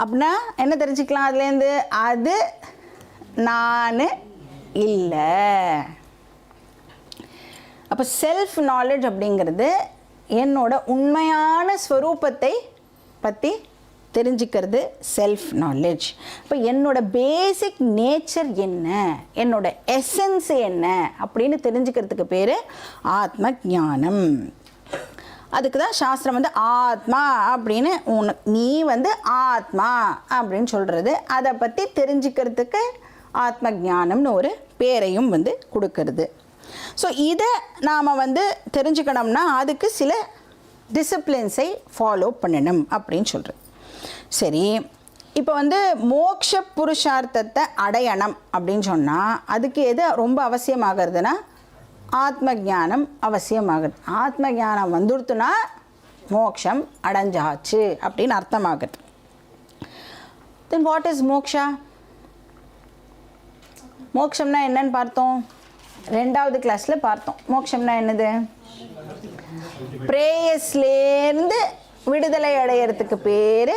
அப்படின்னா என்ன தெரிஞ்சுக்கலாம் அதுலேருந்து? அது நான் இல்லை. அப்போ செல்ஃப் நாலேஜ் அப்படிங்கிறது என்னோட உண்மையான ஸ்வரூபத்தை பற்றி தெரிஞ்சுக்கிறது செல்ஃப் நாலேஜ். இப்போ என்னோட பேசிக் நேச்சர் என்ன, என்னோட எசன்ஸ் என்ன அப்படின்னு தெரிஞ்சுக்கிறதுக்கு பேர் ஆத்ம ஞானம். அதுக்கு தான் சாஸ்திரம் வந்து ஆத்மா அப்படின்னு நீ வந்து ஆத்மா அப்படின்னு சொல்கிறது. அதை பற்றி தெரிஞ்சுக்கிறதுக்கு ஆத்ம ஞானம்னு ஒரு பேரையும் வந்து கொடுக்கறது. ஸோ இதை நாம் வந்து தெரிஞ்சுக்கணும்னா அதுக்கு சில டிசிப்ளின்ஸை ஃபாலோ பண்ணணும் அப்படின்னு சொல்கிறது. சரி, இப்போ வந்து மோட்ச புருஷார்த்தத்தை அடையணும் அப்படின்னு சொன்னால் அதுக்கு எது ரொம்ப அவசியமாகிறதுனா ஆத்ம ஞானம் அவசியமாகுது. ஆத்ம ஞானம் வந்துடுத்துனா மோக்ஷம் அடைஞ்சாச்சு அப்படின்னு அர்த்தமாகுது. Then what is moksha? மோக்ஷம்னா என்னன்னு பார்த்தோம், 2வது கிளாஸில் பார்த்தோம். மோக்ஷம்னா என்னது? பிரேயஸ்லேருந்து விடுதலை அடையிறதுக்கு பேர்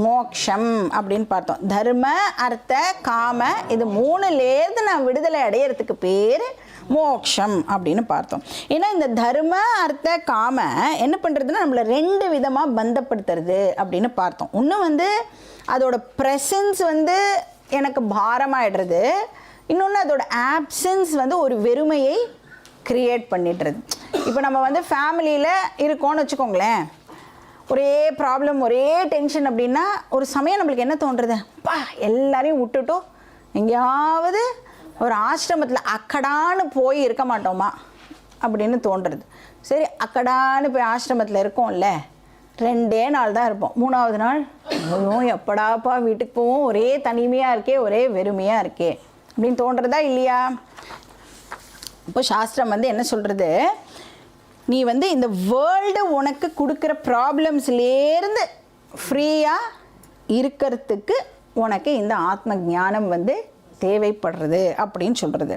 மோக்ஷம் அப்படின்னு பார்த்தோம். தர்ம அர்த்த காம இது 3லேருந்து நான் விடுதலை அடையிறதுக்கு பேர் மோக்ஷம் அப்படின்னு பார்த்தோம். ஏன்னா இந்த தர்ம அர்த்த காம என்ன பண்ணுறதுன்னா நம்மளை 2 விதமாக பந்தப்படுத்துறது அப்படின்னு பார்த்தோம். ஒன்று வந்து அதோட ப்ரெசன்ஸ் வந்து எனக்கு பாரமாகிடுறது, இன்னொன்று அதோட ஆப்சன்ஸ் வந்து ஒரு வெறுமையை க்ரியேட் பண்ணிடுறது. இப்போ நம்ம வந்து ஃபேமிலியில் இருக்கோன்னு வச்சுக்கோங்களேன், ஒரே ப்ராப்ளம் ஒரே டென்ஷன் அப்படின்னா ஒரு சமயம் நம்மளுக்கு என்ன தோன்றுறது, பா எல்லாரையும் விட்டுட்டோம் எங்கேயாவது ஒரு ஆசிரமத்தில் அக்கடான்னு போய் இருக்க மாட்டோமா அப்படின்னு தோன்றுறது. சரி அக்கடான்னு போய் ஆசிரமத்தில் இருக்கோம்ல, 2 நாள் தான் இருப்போம். 3வது நாள் ஐயோ எப்படாப்பா வீட்டுக்கு போவோம், ஒரே தனிமையாக இருக்கே, ஒரே வெறுமையாக இருக்கே அப்படின்னு தோன்றதா இல்லையா? இப்போ சாஸ்திரம் வந்து என்ன சொல்கிறது, நீ வந்து இந்த வேர்ல்டு உனக்கு கொடுக்குற ப்ராப்ளம்ஸ்லேருந்து ஃப்ரீயாக இருக்கிறதுக்கு உனக்கு இந்த ஆத்ம ஞானம் வந்து தேவைப்படுறது அப்படின்னு சொல்கிறது.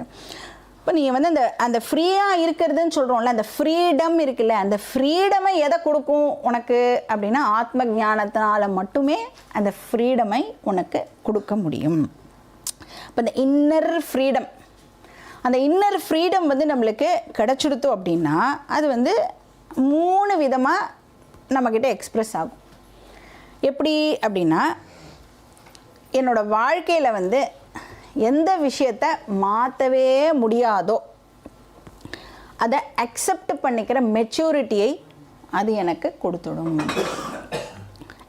இப்போ நீங்கள் வந்து அந்த ஃப்ரீயாக இருக்கிறதுன்னு சொல்கிறோம்ல, அந்த ஃப்ரீடம் இருக்குல்ல, அந்த ஃப்ரீடமை எதை கொடுக்கும் உனக்கு அப்படின்னா ஆத்ம ஞானத்தினால மட்டுமே அந்த ஃப்ரீடமை உனக்கு கொடுக்க முடியும். இப்போ இந்த இன்னர் ஃப்ரீடம், அந்த இன்னர் ஃப்ரீடம் வந்து நம்மளுக்கு கிடச்சிடுத்தோம் அப்படின்னா அது வந்து 3 விதமாக நம்மக்கிட்ட எக்ஸ்ப்ரெஸ் ஆகும். எப்படி அப்படின்னா, என்னோடய வாழ்க்கையில் வந்து எந்த விஷயத்தை மாற்றவே முடியாதோ அதை அக்செப்ட் பண்ணிக்கிற மெச்சூரிட்டியை அது எனக்கு கொடுத்துடும்.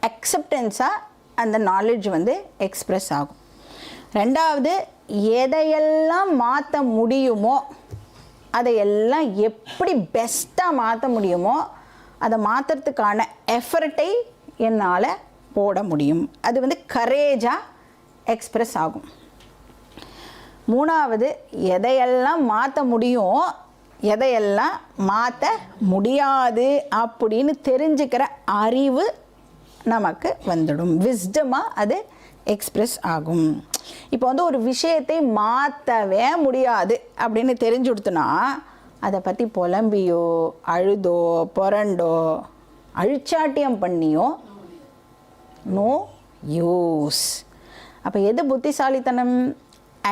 அக்செப்டன்ஸாக அந்த நாலேஜ் வந்து எக்ஸ்ப்ரெஸ் ஆகும். 2வது, எதையெல்லாம் மாற்ற முடியுமோ அதையெல்லாம் எப்படி பெஸ்ட்டாக மாற்ற முடியுமோ அதை மாற்றுறதுக்கான எஃபர்ட்டை என்னால் போட முடியும். அது வந்து கரேஜாக எக்ஸ்ப்ரெஸ் ஆகும். 3வது, எதையெல்லாம் மாற்ற முடியும் எதையெல்லாம் மாற்ற முடியாது அப்படின்னு தெரிஞ்சுக்கிற அறிவு நமக்கு வந்துடும். விஸ்டமாக அது எக்ஸ்ப்ரெஸ் ஆகும். இப்போ வந்து ஒரு விஷயத்தை மாற்றவே முடியாது அப்படின்னு தெரிஞ்சு கொடுத்தோன்னா அதை பற்றி புலம்பியோ அழுதோ புரண்டோ அழிச்சாட்டியம் பண்ணியோ நோ யூஸ். அப்போ எது புத்திசாலித்தனம்?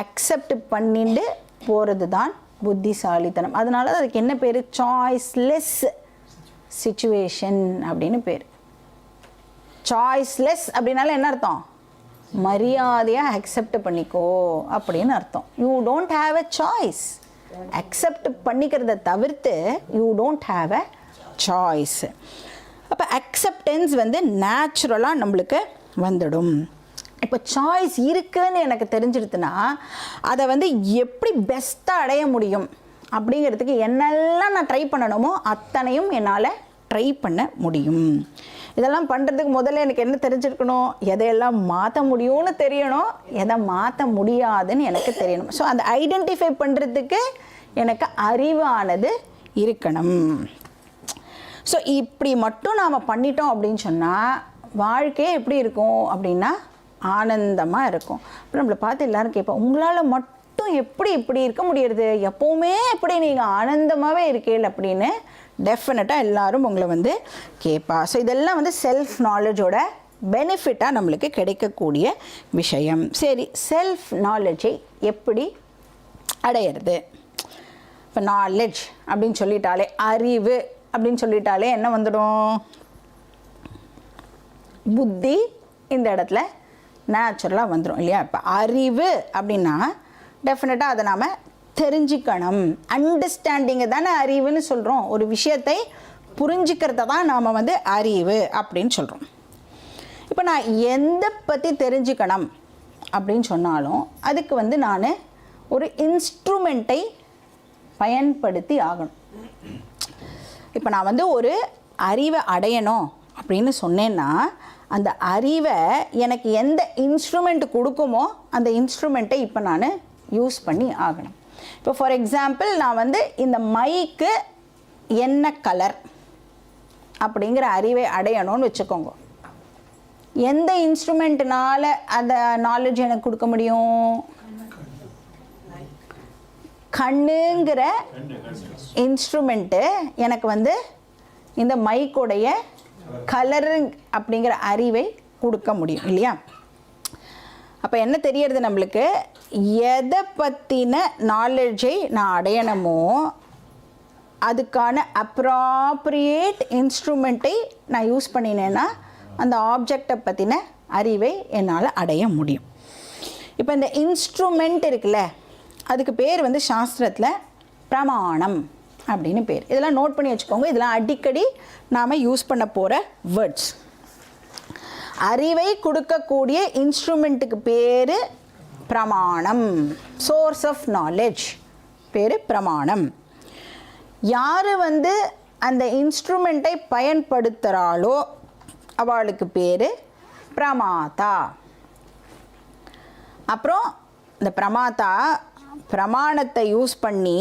அக்செப்ட் பண்ணிட்டு போகிறது தான் புத்திசாலித்தனம். அதனால அதுக்கு என்ன பேர்? சாய்ஸ்லெஸ் சிச்சுவேஷன் அப்படின்னு பேர். சாய்ஸ்லெஸ் அப்படின்னால என்ன அர்த்தம்? மரியாதையாக அக்செப்ட் பண்ணிக்கோ அப்படின்னு அர்த்தம். You don't have a choice. Accept பண்ணிக்கிறத தவிர்த்து you don't have a choice. அப்போ அக்செப்டன்ஸ் வந்து நேச்சுரலாக நம்மளுக்கு வந்துடும். இப்போ சாய்ஸ் இருக்குதுன்னு எனக்கு தெரிஞ்சிடுதுன்னா அதை வந்து எப்படி பெஸ்ட்டாக அடைய முடியும் அப்படிங்கிறதுக்கு என்னெல்லாம் நான் ட்ரை பண்ணணுமோ அத்தனையும் என்னால் ட்ரை பண்ண முடியும். இதெல்லாம் பண்ணுறதுக்கு முதல்ல எனக்கு என்ன தெரிஞ்சிருக்கணும்? எதையெல்லாம் மாற்ற முடியும்னு தெரியணும், எதை மாற்ற முடியாதுன்னு எனக்கு தெரியணும். ஸோ அந்த ஐடென்டிஃபை பண்ணுறதுக்கு எனக்கு அறிவானது இருக்கணும். ஸோ இப்படி மட்டும் நாம் பண்ணிட்டோம் அப்படின்னு சொன்னால் வாழ்க்கையே எப்படி இருக்கும் அப்படின்னா ஆனந்தமாக இருக்கும். அப்புறம் நம்மளை பார்த்து எல்லோரும் கேட்போம், உங்களால் மட்டும் எப்படி இப்படி இருக்க முடியுது, எப்போவுமே எப்படி நீங்கள் ஆனந்தமாகவே இருக்கீங்க அப்படின்னு டெஃபினட்டாக எல்லோரும் உங்களை வந்து கேட்பா. ஸோ இதெல்லாம் வந்து செல்ஃப் நாலேஜோட பெனிஃபிட்டாக நம்மளுக்கு கிடைக்கக்கூடிய விஷயம். சரி, செல்ஃப் நாலேஜை எப்படி அடையிறது? இப்போ நாலேஜ் அப்படின்னு சொல்லிட்டாலே, அறிவு அப்படின்னு சொல்லிட்டாலே என்ன வந்துடும்? புத்தி இந்த இடத்துல நேச்சுரலாக வந்துடும் இல்லையா? இப்போ அறிவு அப்படின்னா டெஃபினட்டாக அதை நாம் தெரிஞ்சுக்கணும். அண்டர்ஸ்டாண்டிங்கை தானே அறிவுன்னு சொல்கிறோம். ஒரு விஷயத்தை புரிஞ்சுக்கிறத தான் நாம் வந்து அறிவு அப்படின்னு சொல்கிறோம். இப்போ நான் எந்த பற்றி தெரிஞ்சுக்கணும் அப்படின்னு சொன்னாலும் அதுக்கு வந்து நான் ஒரு இன்ஸ்ட்ருமெண்ட்டை பயன்படுத்தி ஆகணும். இப்போ நான் வந்து ஒரு அறிவை அடையணும் அப்படின்னு சொன்னேன்னா அந்த அறிவை எனக்கு எந்த இன்ஸ்ட்ருமெண்ட் கொடுக்குமோ அந்த இன்ஸ்ட்ருமெண்ட்டை இப்போ நான் யூஸ் பண்ணி ஆகணும். இப்போ ஃபார் எக்ஸாம்பிள் நான் வந்து இந்த மைக்கு என்ன கலர் அப்படிங்கிற அறிவை அடையணும்னு வச்சுக்கோங்க. எந்த இன்ஸ்ட்ருமெண்ட்னால அந்த நாலேஜ் எனக்கு கொடுக்க முடியும்? கண்ணுங்கிற இன்ஸ்ட்ருமெண்ட்டு எனக்கு வந்து இந்த மைக்கோடைய கலரு அப்படிங்கிற அறிவை கொடுக்க முடியும் இல்லையா? அப்போ என்ன தெரியறது நம்மளுக்கு? எதை பற்றின நாலேஜை நான் அடையணுமோ அதுக்கான அப்ராப்ரியேட் இன்ஸ்ட்ருமெண்ட்டை நான் யூஸ் பண்ணினேன்னா அந்த ஆப்ஜெக்டை பற்றின அறிவை என்னால் அடைய முடியும். இப்போ இந்த இன்ஸ்ட்ருமெண்ட் இருக்குல்ல, அதுக்கு பேர் வந்து சாஸ்திரத்தில் பிரமாணம் அப்படின்னு பேர். இதெல்லாம் நோட் பண்ணி வச்சுக்கோங்க. இதெல்லாம் அடிக்கடி நாம் யூஸ் பண்ண போகிற வேர்ட்ஸ். அறிவை கொடுக்கக்கூடிய இன்ஸ்ட்ருமெண்ட்டுக்கு பேர் பிரமாணம். சோர்ஸ் ஆஃப் நாலேஜ் பேர் பிரமாணம். யார் வந்து அந்த இன்ஸ்ட்ருமெண்ட்டை பயன்படுத்துகிறாளோ அவளுக்கு பேர் பிரமாதா. அப்புறம் இந்த பிரமாதா பிரமாணத்தை யூஸ் பண்ணி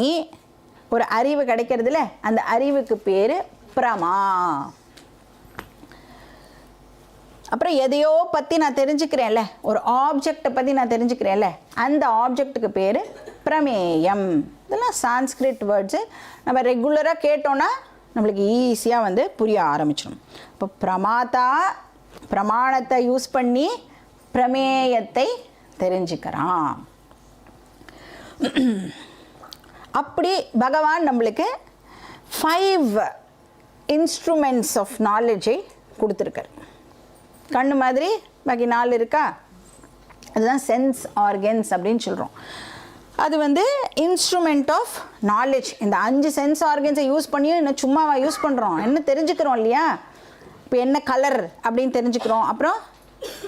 ஒரு அறிவு கிடைக்கிறதுல அந்த அறிவுக்கு பேர் பிரமா. அப்புறம் எதையோ பற்றி நான் தெரிஞ்சுக்கிறேன்ல, ஒரு ஆப்ஜெக்டை பற்றி நான் தெரிஞ்சுக்கிறேன்ல, அந்த ஆப்ஜெக்ட்டுக்கு பேர் பிரமேயம். இதெல்லாம் சான்ஸ்கிரிட் வேர்ட்ஸு. நம்ம ரெகுலராக கேட்டோன்னா நம்மளுக்கு ஈஸியாக வந்து புரிய ஆரம்பிச்சிடும். இப்போ பிரமாதா பிரமாணத்தை யூஸ் பண்ணி பிரமேயத்தை தெரிஞ்சுக்கிறான். அப்படி பகவான் நம்மளுக்கு 5 இன்ஸ்ட்ருமெண்ட்ஸ் ஆஃப் நாலேஜை கொடுத்துருக்கார். கண்ணு மாதிரி பாக்கி 4 இருக்கா? அதுதான் சென்ஸ் ஆர்கன்ஸ் அப்படின்னு சொல்கிறோம். அது வந்து இன்ஸ்ட்ருமெண்ட் ஆஃப் நாலேஜ். இந்த 5 சென்ஸ் ஆர்கன்ஸை யூஸ் பண்ணியும் இன்னும் சும்மாவா யூஸ் பண்ணுறோம்? என்ன தெரிஞ்சுக்கிறோம் இல்லையா? இப்போ என்ன கலர் அப்படின்னு தெரிஞ்சுக்கிறோம், அப்புறம்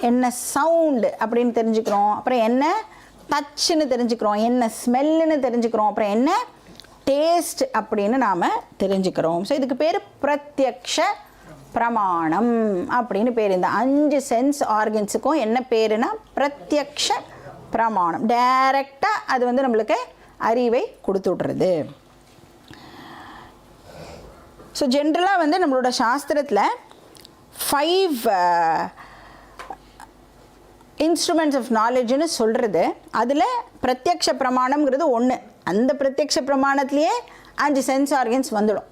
என்ன சவுண்டு அப்படின்னு தெரிஞ்சுக்கிறோம், அப்புறம் என்ன டச்சுன்னு தெரிஞ்சுக்கிறோம், என்ன ஸ்மெல்லுன்னு தெரிஞ்சுக்கிறோம், அப்புறம் என்ன டேஸ்ட் அப்படின்னு நாம் தெரிஞ்சுக்கிறோம். ஸோ இதுக்கு பேர் பிரத்யக்ஷ பிரமாணம் அப்படின்னு பேர். இந்த 5 சென்ஸ் ஆர்கன்ஸுக்கும் என்ன பேருனா பிரத்யக்ஷ பிரமாணம். டைரெக்டாக அது வந்து நம்மளுக்கு அறிவை கொடுத்து விட்றது. ஸோ ஜென்ரலாக வந்து நம்மளோட சாஸ்திரத்தில் 5 இன்ஸ்ட்ருமெண்ட்ஸ் ஆஃப் நாலேஜ்னு சொல்கிறது. அதில் பிரத்யக்ஷ பிரமாணம்ங்கிறது ஒன்று. அந்த பிரத்யக்ஷ பிரமாணத்துலேயே 5 சென்ஸ் ஆர்கன்ஸ் வந்துடும்.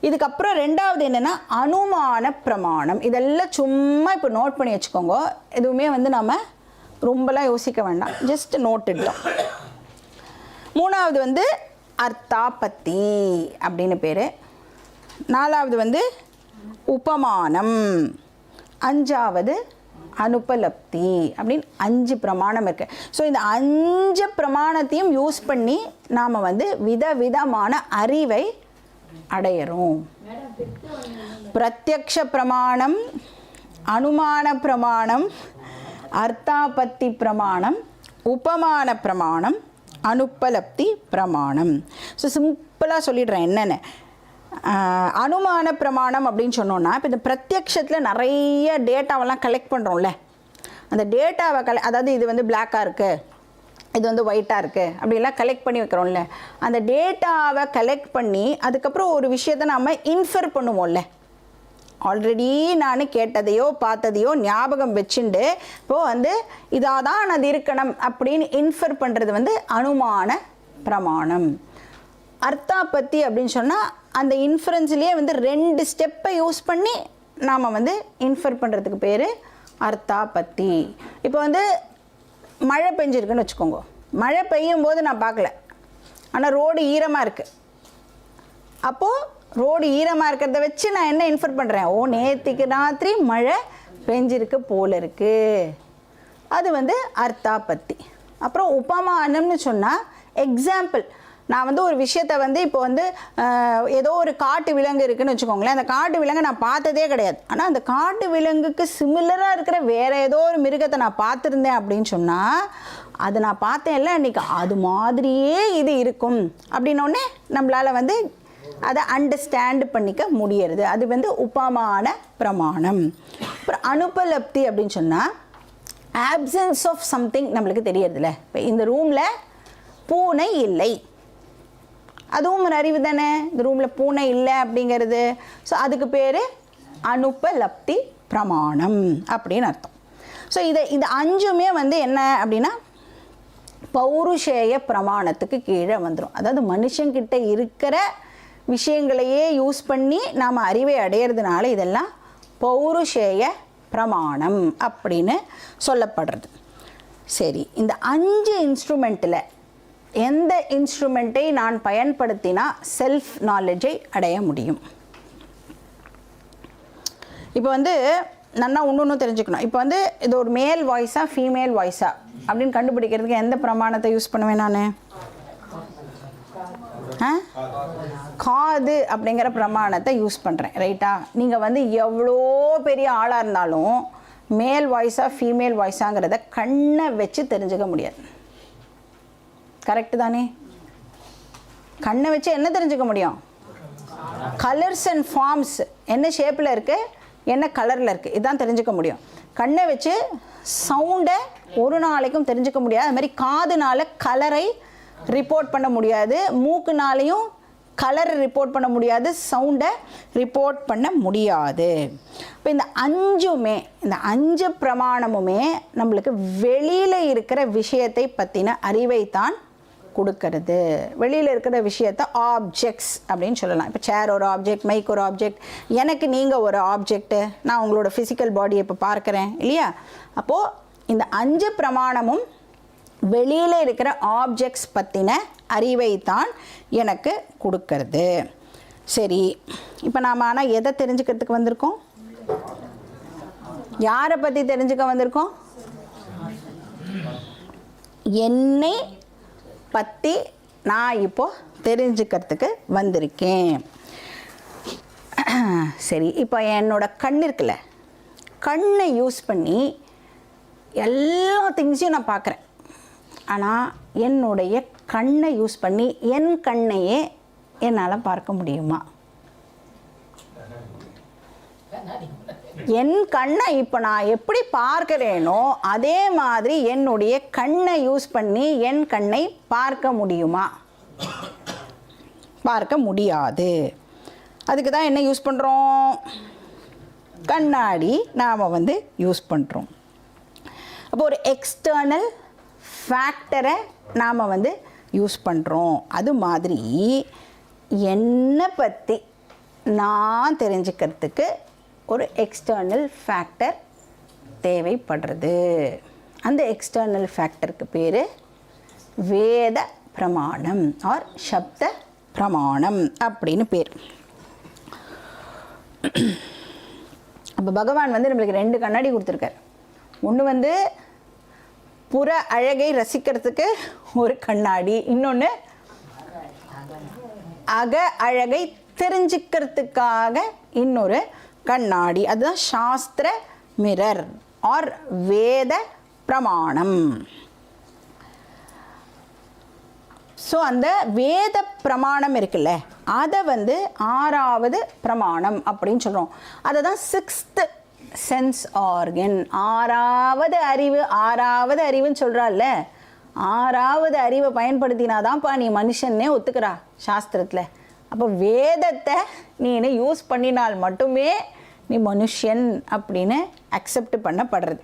இதுக்கப்புறம் ரெண்டாவது என்னென்னா அனுமான பிரமாணம். இதெல்லாம் சும்மா இப்போ நோட் பண்ணி வச்சுக்கோங்க. எதுவுமே வந்து நம்ம ரொம்பலாம் யோசிக்க வேண்டாம், ஜஸ்ட் நோட் இட்டோம். மூணாவது வந்து அர்த்தாபத்தி அப்படின்னு பேர். நாலாவது வந்து உபமானம். அஞ்சாவது அனுபலப்தி அப்படின்னு 5 பிரமாணம் இருக்குது. ஸோ இந்த 5 பிரமாணத்தையும் யூஸ் பண்ணி நாம் வந்து விதவிதமான அறிவை அடையிறோம். பிரத்யக்ஷ பிரமாணம், அனுமான பிரமாணம், அர்த்தாபத்தி பிரமாணம், உபமான பிரமாணம், அனுபலப்தி பிரமாணம். ஸோ சிம்பிளாக சொல்லிடுறேன் என்னென்ன. அனுமான பிரமாணம் அப்படின்னு சொன்னோன்னா, இப்போ இந்த பிரத்யக்ஷத்தில் நிறைய டேட்டாவெல்லாம் கலெக்ட் பண்ணுறோம்ல, அந்த டேட்டாவை அதாவது இது வந்து பிளாக்காக இருக்குது, இது வந்து ஒயிட்டாக இருக்குது அப்படிலாம் கலெக்ட் பண்ணி வைக்கிறோம்ல, அந்த டேட்டாவை கலெக்ட் பண்ணி அதுக்கப்புறம் ஒரு விஷயத்தை நாம் இன்ஃபர் பண்ணுவோம்ல. ஆல்ரெடி நான் கேட்டதையோ பார்த்ததையோ ஞாபகம் வச்சுண்டு இப்போது வந்து இதாக தான் அது இருக்கணும் அப்படின்னு இன்ஃபர் பண்ணுறது வந்து அனுமான பிரமாணம். அர்த்தாபத்தி அப்படின்னு சொன்னால் அந்த இன்ஃபரன்ஸ்லேயே வந்து 2 ஸ்டெப்பை யூஸ் பண்ணி நாம் வந்து இன்ஃபர் பண்ணுறதுக்கு பேர் அர்த்தாபத்தி. இப்போ வந்து மழை பெஞ்சிருக்குன்னு வச்சுக்கோங்க. மழை பெய்யும் போது நான் பார்க்கல, ஆனால் ரோடு ஈரமாக இருக்குது. அப்போது ரோடு ஈரமாக இருக்கிறத வச்சு நான் என்ன இன்ஃபர் பண்ணுறேன்? ஓ, நேற்றுக்கு ராத்திரி மழை பெஞ்சிருக்கு போல இருக்குது. அது வந்து அர்த்தாபத்தி. அப்புறம் உபமானம்னு சொன்னால் எக்ஸாம்பிள். நான் வந்து ஒரு விஷயத்தை வந்து இப்போ வந்து ஏதோ ஒரு காட்டு விலங்கு இருக்குதுன்னு வச்சுக்கோங்களேன். அந்த காட்டு விலங்கை நான் பார்த்ததே கிடையாது, ஆனால் அந்த காட்டு விலங்குக்கு சிமிலராக இருக்கிற வேறு ஏதோ ஒரு மிருகத்தை நான் பார்த்துருந்தேன் அப்படின்னு சொன்னால், அது நான் பார்த்தேன்ல அன்றைக்கி, அது மாதிரியே இது இருக்கும் அப்படின்னோடனே நம்மளால் வந்து அதை அண்டர்ஸ்டாண்ட் பண்ணிக்க முடியறது. அது வந்து உபமான பிரமாணம். அப்புறம் அனுபலப்தி அப்படின்னு சொன்னால் ஆப்சன்ஸ் ஆஃப் சம்திங் நம்மளுக்கு தெரியறதில்ல. இப்போ இந்த ரூமில் பூனை இல்லை, அதுவும் ஒரு அறிவு தானே, இந்த ரூமில் பூனை இல்லை அப்படிங்கிறது. ஸோ அதுக்கு பேர் அனுபலப்தி பிரமாணம் அப்படின்னு அர்த்தம். ஸோ இந்த அஞ்சுமே வந்து என்ன அப்படின்னா பௌருஷேய பிரமாணத்துக்கு கீழே வந்துடும். அதாவது மனுஷங்கிட்ட இருக்கிற விஷயங்களையே யூஸ் பண்ணி நாம் அறிவை அடையிறதுனால இதெல்லாம் பௌருஷேய பிரமாணம் அப்படின்னு சொல்லப்படுறது. சரி, இந்த 5 இன்ஸ்ட்ருமெண்ட்டில் எந்த இன்ஸ்ட்ருமெண்ட்டை நான் பயன்படுத்தினா செல்ஃப் நாலேஜை அடைய முடியும்? இப்போ வந்து நல்லா ஒன்று தெரிஞ்சுக்கணும். இப்போ வந்து இது ஒரு மேல் வாய்ஸா ஃபீமேல் வாய்ஸா அப்படின்னு கண்டுபிடிக்கிறதுக்கு எந்த பிரமாணத்தை யூஸ் பண்ணுவேன் நான்? காது அப்படிங்கிற பிரமாணத்தை யூஸ் பண்ணுறேன், ரைட்டா? நீங்கள் வந்து எவ்வளோ பெரிய ஆளாக இருந்தாலும் மேல் வாய்ஸா ஃபீமேல் வாய்ஸாங்கிறத கண்ணை வச்சு தெரிஞ்சுக்க முடியாது. கரெக்டு தானே? கண்ணை வச்சு என்ன தெரிஞ்சுக்க முடியும்? கலர்ஸ் அண்ட் ஃபார்ம்ஸ், என்ன ஷேப்பில் இருக்குது, என்ன கலரில் இருக்குது, இதுதான் தெரிஞ்சுக்க முடியும். கண்ணை வச்சு சவுண்டை ஒரு நாளைக்கும் தெரிஞ்சுக்க முடியாது. அது மாதிரி காதுனால கலரை ரிப்போர்ட் பண்ண முடியாது, மூக்குனாலையும் கலரை ரிப்போர்ட் பண்ண முடியாது, சவுண்டை ரிப்போர்ட் பண்ண முடியாது. இப்போ இந்த 5மே, இந்த 5 பிரமாணமுமே நம்மளுக்கு வெளியில் இருக்கிற விஷயத்தை பற்றின அறிவைத்தான் கொடுக்கறது. வெளியில் இருக்கிற விஷயத்தை ஆப்ஜெக்ட்ஸ் அப்படின்னு சொல்லலாம். இப்போ சேர் ஒரு ஆப்ஜெக்ட், மைக் ஒரு ஆப்ஜெக்ட், எனக்கு நீங்கள் ஒரு ஆப்ஜெக்ட்டு, நான் உங்களோட ஃபிசிக்கல் பாடியை இப்போ பார்க்குறேன் இல்லையா? அப்போது இந்த 5 பிரமாணமும் வெளியில் இருக்கிற ஆப்ஜெக்ட்ஸ் பற்றின அறிவைத்தான் எனக்கு கொடுக்கறது. சரி, இப்போ நாம் ஆனால் எதை தெரிஞ்சுக்கிறதுக்கு வந்திருக்கோம்? யாரை பற்றி தெரிஞ்சுக்க வந்திருக்கோம்? என்னை பற்றி நான் இப்போது தெரிஞ்சுக்கிறதுக்கு வந்திருக்கேன். சரி, இப்போ என்னோட கண் இருக்குல்ல, கண்ணை யூஸ் பண்ணி எல்லா திங்ஸையும் நான் பார்க்குறேன். ஆனால் என்னுடைய கண்ணை யூஸ் பண்ணி என் கண்ணையே என்னால் பார்க்க முடியுமா? என் கண்ணை இப்போ நான் எப்படி பார்க்கிறேனோ அதே மாதிரி என்னுடைய கண்ணை யூஸ் பண்ணி என் கண்ணை பார்க்க முடியுமா? பார்க்க முடியாது. அதுக்கு தான் என்ன யூஸ் பண்ணுறோம்? கண்ணாடி நாம் வந்து யூஸ் பண்ணுறோம். அப்போ ஒரு எக்ஸ்டர்னல் ஃபேக்டரை நாம் வந்து யூஸ் பண்ணுறோம். அது மாதிரி என்னை பற்றி நான் தெரிஞ்சுக்கிறதுக்கு ஒரு எக்ஸ்டர்னல் ஃபேக்டர் தேவைப்படுறது. அந்த எக்ஸ்டர்னல் ஃபேக்டருக்கு பேர் வேத பிரமாணம் ஆர் சப்த பிரமாணம் அப்படின்னு பேர். அப்போ பகவான் வந்து நம்மளுக்கு 2 கண்ணாடி கொடுத்துருக்கார். ஒன்று வந்து புற அழகை ரசிக்கிறதுக்கு ஒரு கண்ணாடி, இன்னொன்று அக அழகை தெரிஞ்சுக்கிறதுக்காக இன்னொரு கண்ணாடி. அதுதான் சாஸ்திர மிரர் ஆர் வேத பிரமாணம். ஸோ அந்த வேத பிரமாணம் இருக்குல்ல, அதை வந்து 6வது பிரமாணம் அப்படின்னு சொல்கிறோம். அதை தான் 6th சென்ஸ் ஆர்கன், 6வது அறிவு. 6வது அறிவுன்னு சொல்கிறாள்ல, 6வது அறிவை பயன்படுத்தினாதான்ப்பா நீ மனுஷன்னே ஒத்துக்கிறா சாஸ்திரத்தில். அப்போ வேதத்தை நீ யூஸ் பண்ணினால் மட்டுமே நீ மனுஷன் அப்படின்னு அக்செப்ட் பண்ணப்படுறது.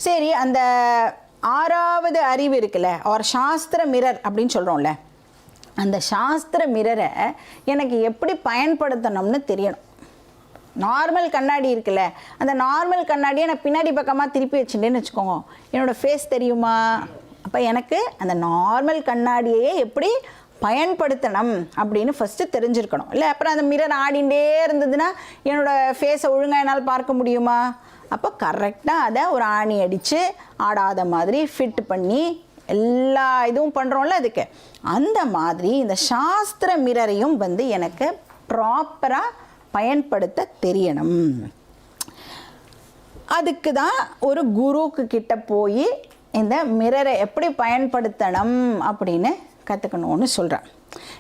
சரி, அந்த 6வது அறிவு இருக்குல்ல, ஒரு சாஸ்திர மிரர் அப்படின்னு சொல்கிறோம்ல, அந்த சாஸ்திர மிரரை எனக்கு எப்படி பயன்படுத்தணும்னு தெரியணும். நார்மல் கண்ணாடி இருக்குல்ல, அந்த நார்மல் கண்ணாடியை நான் பின்னாடி பக்கமாக திருப்பி வச்சுட்டேன்னு வச்சுக்கோங்க, என்னோடய ஃபேஸ் தெரியுமா? அப்போ எனக்கு அந்த நார்மல் கண்ணாடியே எப்படி பயன்படுத்தணும் அப்படின்னு ஃபஸ்ட்டு தெரிஞ்சிருக்கணும் இல்லை? அப்புறம் அந்த மிரர் ஆடிண்டே இருந்ததுன்னா என்னோடய ஃபேஸை ஒழுங்காக என்னால் பார்க்க முடியுமா? அப்போ கரெக்டாக அதை ஒரு ஆணி அடித்து ஆடாத மாதிரி ஃபிட் பண்ணி எல்லா இதுவும் பண்ணுறோம்ல, அதுக்கு அந்த மாதிரி இந்த சாஸ்திர மிரரையும் வந்து எனக்கு ப்ராப்பராக பயன்படுத்த தெரியணும். அதுக்கு தான் ஒரு குருக்கு கிட்ட போய் இந்த மிரரை எப்படி பயன்படுத்தணும் அப்படின்னு கற்றுக்கணும்னு சொல்கிறேன்.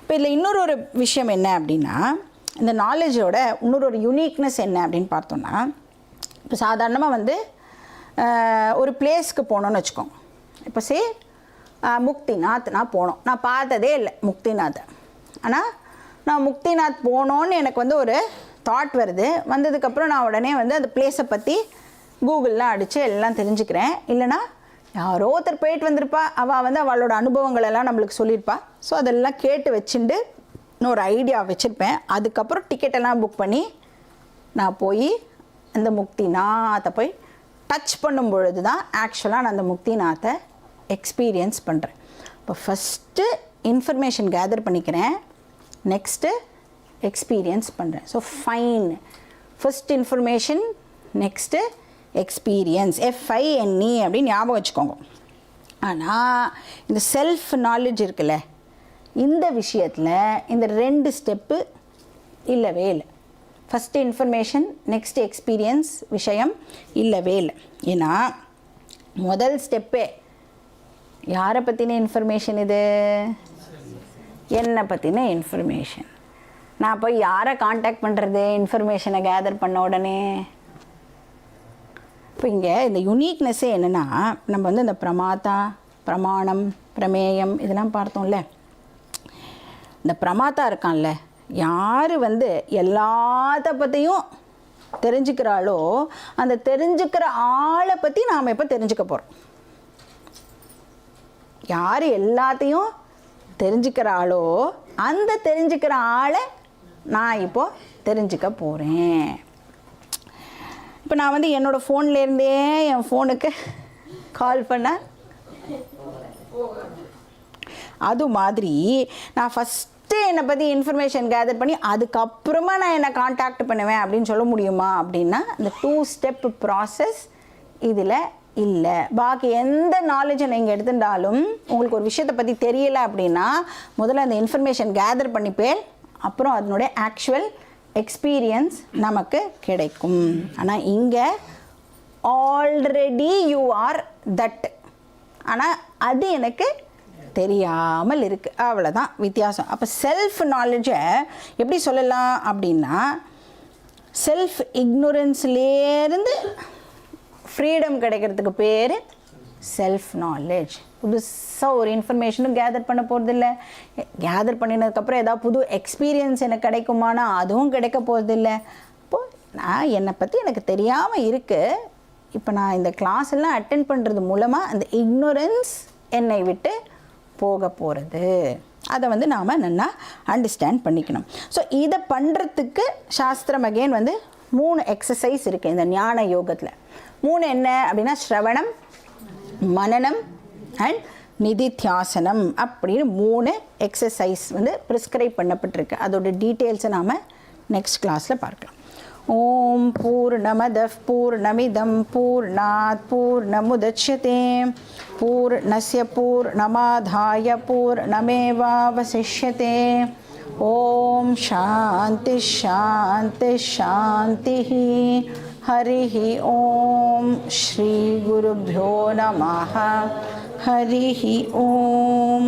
இப்போ இதில் இன்னொரு விஷயம் என்ன அப்படின்னா, இந்த நாலேஜோட இன்னொரு யூனிக்னஸ் என்ன அப்படின்னு பார்த்தோன்னா, இப்போ சாதாரணமாக வந்து ஒரு பிளேஸ்க்கு போனோன்னு வச்சுக்கோங்க. இப்போ முக்திநாத் நான் போனோம், நான் பார்த்ததே இல்லை முக்திநாத்தை. ஆனால் நான் முக்திநாத் போனோன்னு எனக்கு வந்து ஒரு தாட் வருது. வந்ததுக்கப்புறம் நான் உடனே வந்து அந்த பிளேஸை பற்றி கூகுளில் அடித்து எல்லாம் தெரிஞ்சுக்கிறேன். இல்லைனா யாரோ ஒருத்தர் போயிட்டு வந்திருப்பா, அவள் வந்து அவளோட அனுபவங்களெல்லாம் நம்மளுக்கு சொல்லியிருப்பா. ஸோ அதெல்லாம் கேட்டு வச்சுட்டு நான் ஒரு ஐடியா வச்சுருப்பேன். அதுக்கப்புறம் டிக்கெட்டெல்லாம் புக் பண்ணி நான் போய் அந்த முக்திநாத்தை போய் டச் பண்ணும் பொழுது தான் ஆக்சுவலாக நான் அந்த முக்திநாத்தை எக்ஸ்பீரியன்ஸ் பண்ணுறேன். இப்போ ஃபஸ்ட்டு இன்ஃபர்மேஷன் கேதர் பண்ணிக்கிறேன், நெக்ஸ்ட்டு எக்ஸ்பீரியன்ஸ் பண்ணுறேன். So fine, first information, next experience, FINE அப்படின்னு ஞாபகம் வச்சுக்கோங்க. ஆனால் இந்த செல்ஃப் நாலேஜ் இருக்குல்ல, இந்த விஷயத்தில் இந்த 2 ஸ்டெப்பு இல்லவே இல்லை. ஃபஸ்ட்டு இன்ஃபர்மேஷன், நெக்ஸ்ட் எக்ஸ்பீரியன்ஸ் விஷயம் இல்லவே இல்லை. ஏன்னா முதல் ஸ்டெப்பே யாரை பற்றின இன்ஃபர்மேஷன்? இது என்னை பற்றின இன்ஃபர்மேஷன். நான் போய் யாரை காண்டாக்ட் பண்ணுறது இன்ஃபர்மேஷனை கேதர் பண்ண உடனே? இப்போ இங்கே இந்த யுனிக்னஸ்ஸே என்னென்னா, நம்ம வந்து இந்த பிரமாதா, பிரமாணம், பிரமேயம் இதெல்லாம் பார்த்தோம்ல. இந்த பிரமாதா இருக்கான்ல, யார் வந்து எல்லாத்த பற்றியும் தெரிஞ்சுக்கிறாளோ அந்த தெரிஞ்சுக்கிற ஆளை பற்றி நாம் இப்போ தெரிஞ்சுக்க போகிறோம். யார் எல்லாத்தையும் தெரிஞ்சுக்கிறாளோ அந்த தெரிஞ்சுக்கிற ஆளை நான் இப்போது தெரிஞ்சுக்க போகிறேன். இப்போ நான் வந்து என்னோடய ஃபோன்லேருந்தே என் ஃபோனுக்கு கால் பண்ண, அது மாதிரி நான் ஃபஸ்ட்டு என்னை பற்றி இன்ஃபர்மேஷன் கேதர் பண்ணி அதுக்கப்புறமா நான் என்னை காண்டாக்ட் பண்ணுவேன் அப்படின்னு சொல்ல முடியுமா? அப்படின்னா இந்த 2 ஸ்டெப் ப்ராசஸ் இதில் இல்லை. பாக்கி எந்த நாலேஜை நீங்கள் எடுத்துட்டாலும் உங்களுக்கு ஒரு விஷயத்தை பற்றி தெரியலை அப்படின்னா முதல்ல அந்த இன்ஃபர்மேஷன் கேதர் பண்ணிப்பேன், அப்புறம் அதனுடைய ஆக்சுவல் எக்ஸ்பீரியன்ஸ் நமக்கு கிடைக்கும். ஆனால் இங்கே ஆல்ரெடி யூ ஆர் தட், ஆனால் அது எனக்கு தெரியாமல் இருக்குது, அவ்வளோதான் வித்தியாசம். அப்போ செல்ஃப் நாலேஜை எப்படி சொல்லலாம் அப்படின்னா, செல்ஃப் இக்னோரன்ஸ்லேருந்து ஃப்ரீடம் கிடைக்கிறதுக்கு பேர் செல்ஃப் நாலேஜ். புதுசாக ஒரு இன்ஃபர்மேஷனும் கேதர் பண்ண போகிறதில்ல. கேதர் பண்ணினதுக்கப்புறம் ஏதாவது புது எக்ஸ்பீரியன்ஸ் எனக்கு கிடைக்குமானா அதுவும் கிடைக்க போகிறதில்ல. இப்போது நான் என்னை பற்றி எனக்கு தெரியாமல் இருக்குது. இப்போ நான் இந்த கிளாஸ் எல்லாம் அட்டென்ட் பண்ணுறது மூலமாக அந்த இக்னோரன்ஸ் என்னை விட்டு போக போகிறது. அதை வந்து நாம் நல்லா அண்டர்ஸ்டாண்ட் பண்ணிக்கணும். ஸோ இதை பண்ணுறதுக்கு சாஸ்திரம் அகெயின் வந்து 3 எக்ஸசைஸ் இருக்குது இந்த ஞான யோகத்தில். 3 என்ன அப்படின்னா, ஸ்ரவணம், மனனம் அண்ட் நிதித்தியாசனம் அப்படின்னு 3 எக்ஸசைஸ் வந்து ப்ரிஸ்கிரைப் பண்ணப்பட்டிருக்கு. அதோட டீட்டெயில்ஸை நாம் நெக்ஸ்ட் கிளாஸில் பார்க்கலாம். ஓம் பூர்ணமதః பூர்ணமிதம் பூர்ணாத் பூர்ணமுதச்யதே பூர்ணஸ்ய பூர்ணமாதாய பூர்ணமேவாவசிஷ்யதே. ஓம் சாந்தி சாந்தி சாந்தி. हरिः ॐ श्रीगुरुभ्यो नमः. हरिः ॐ.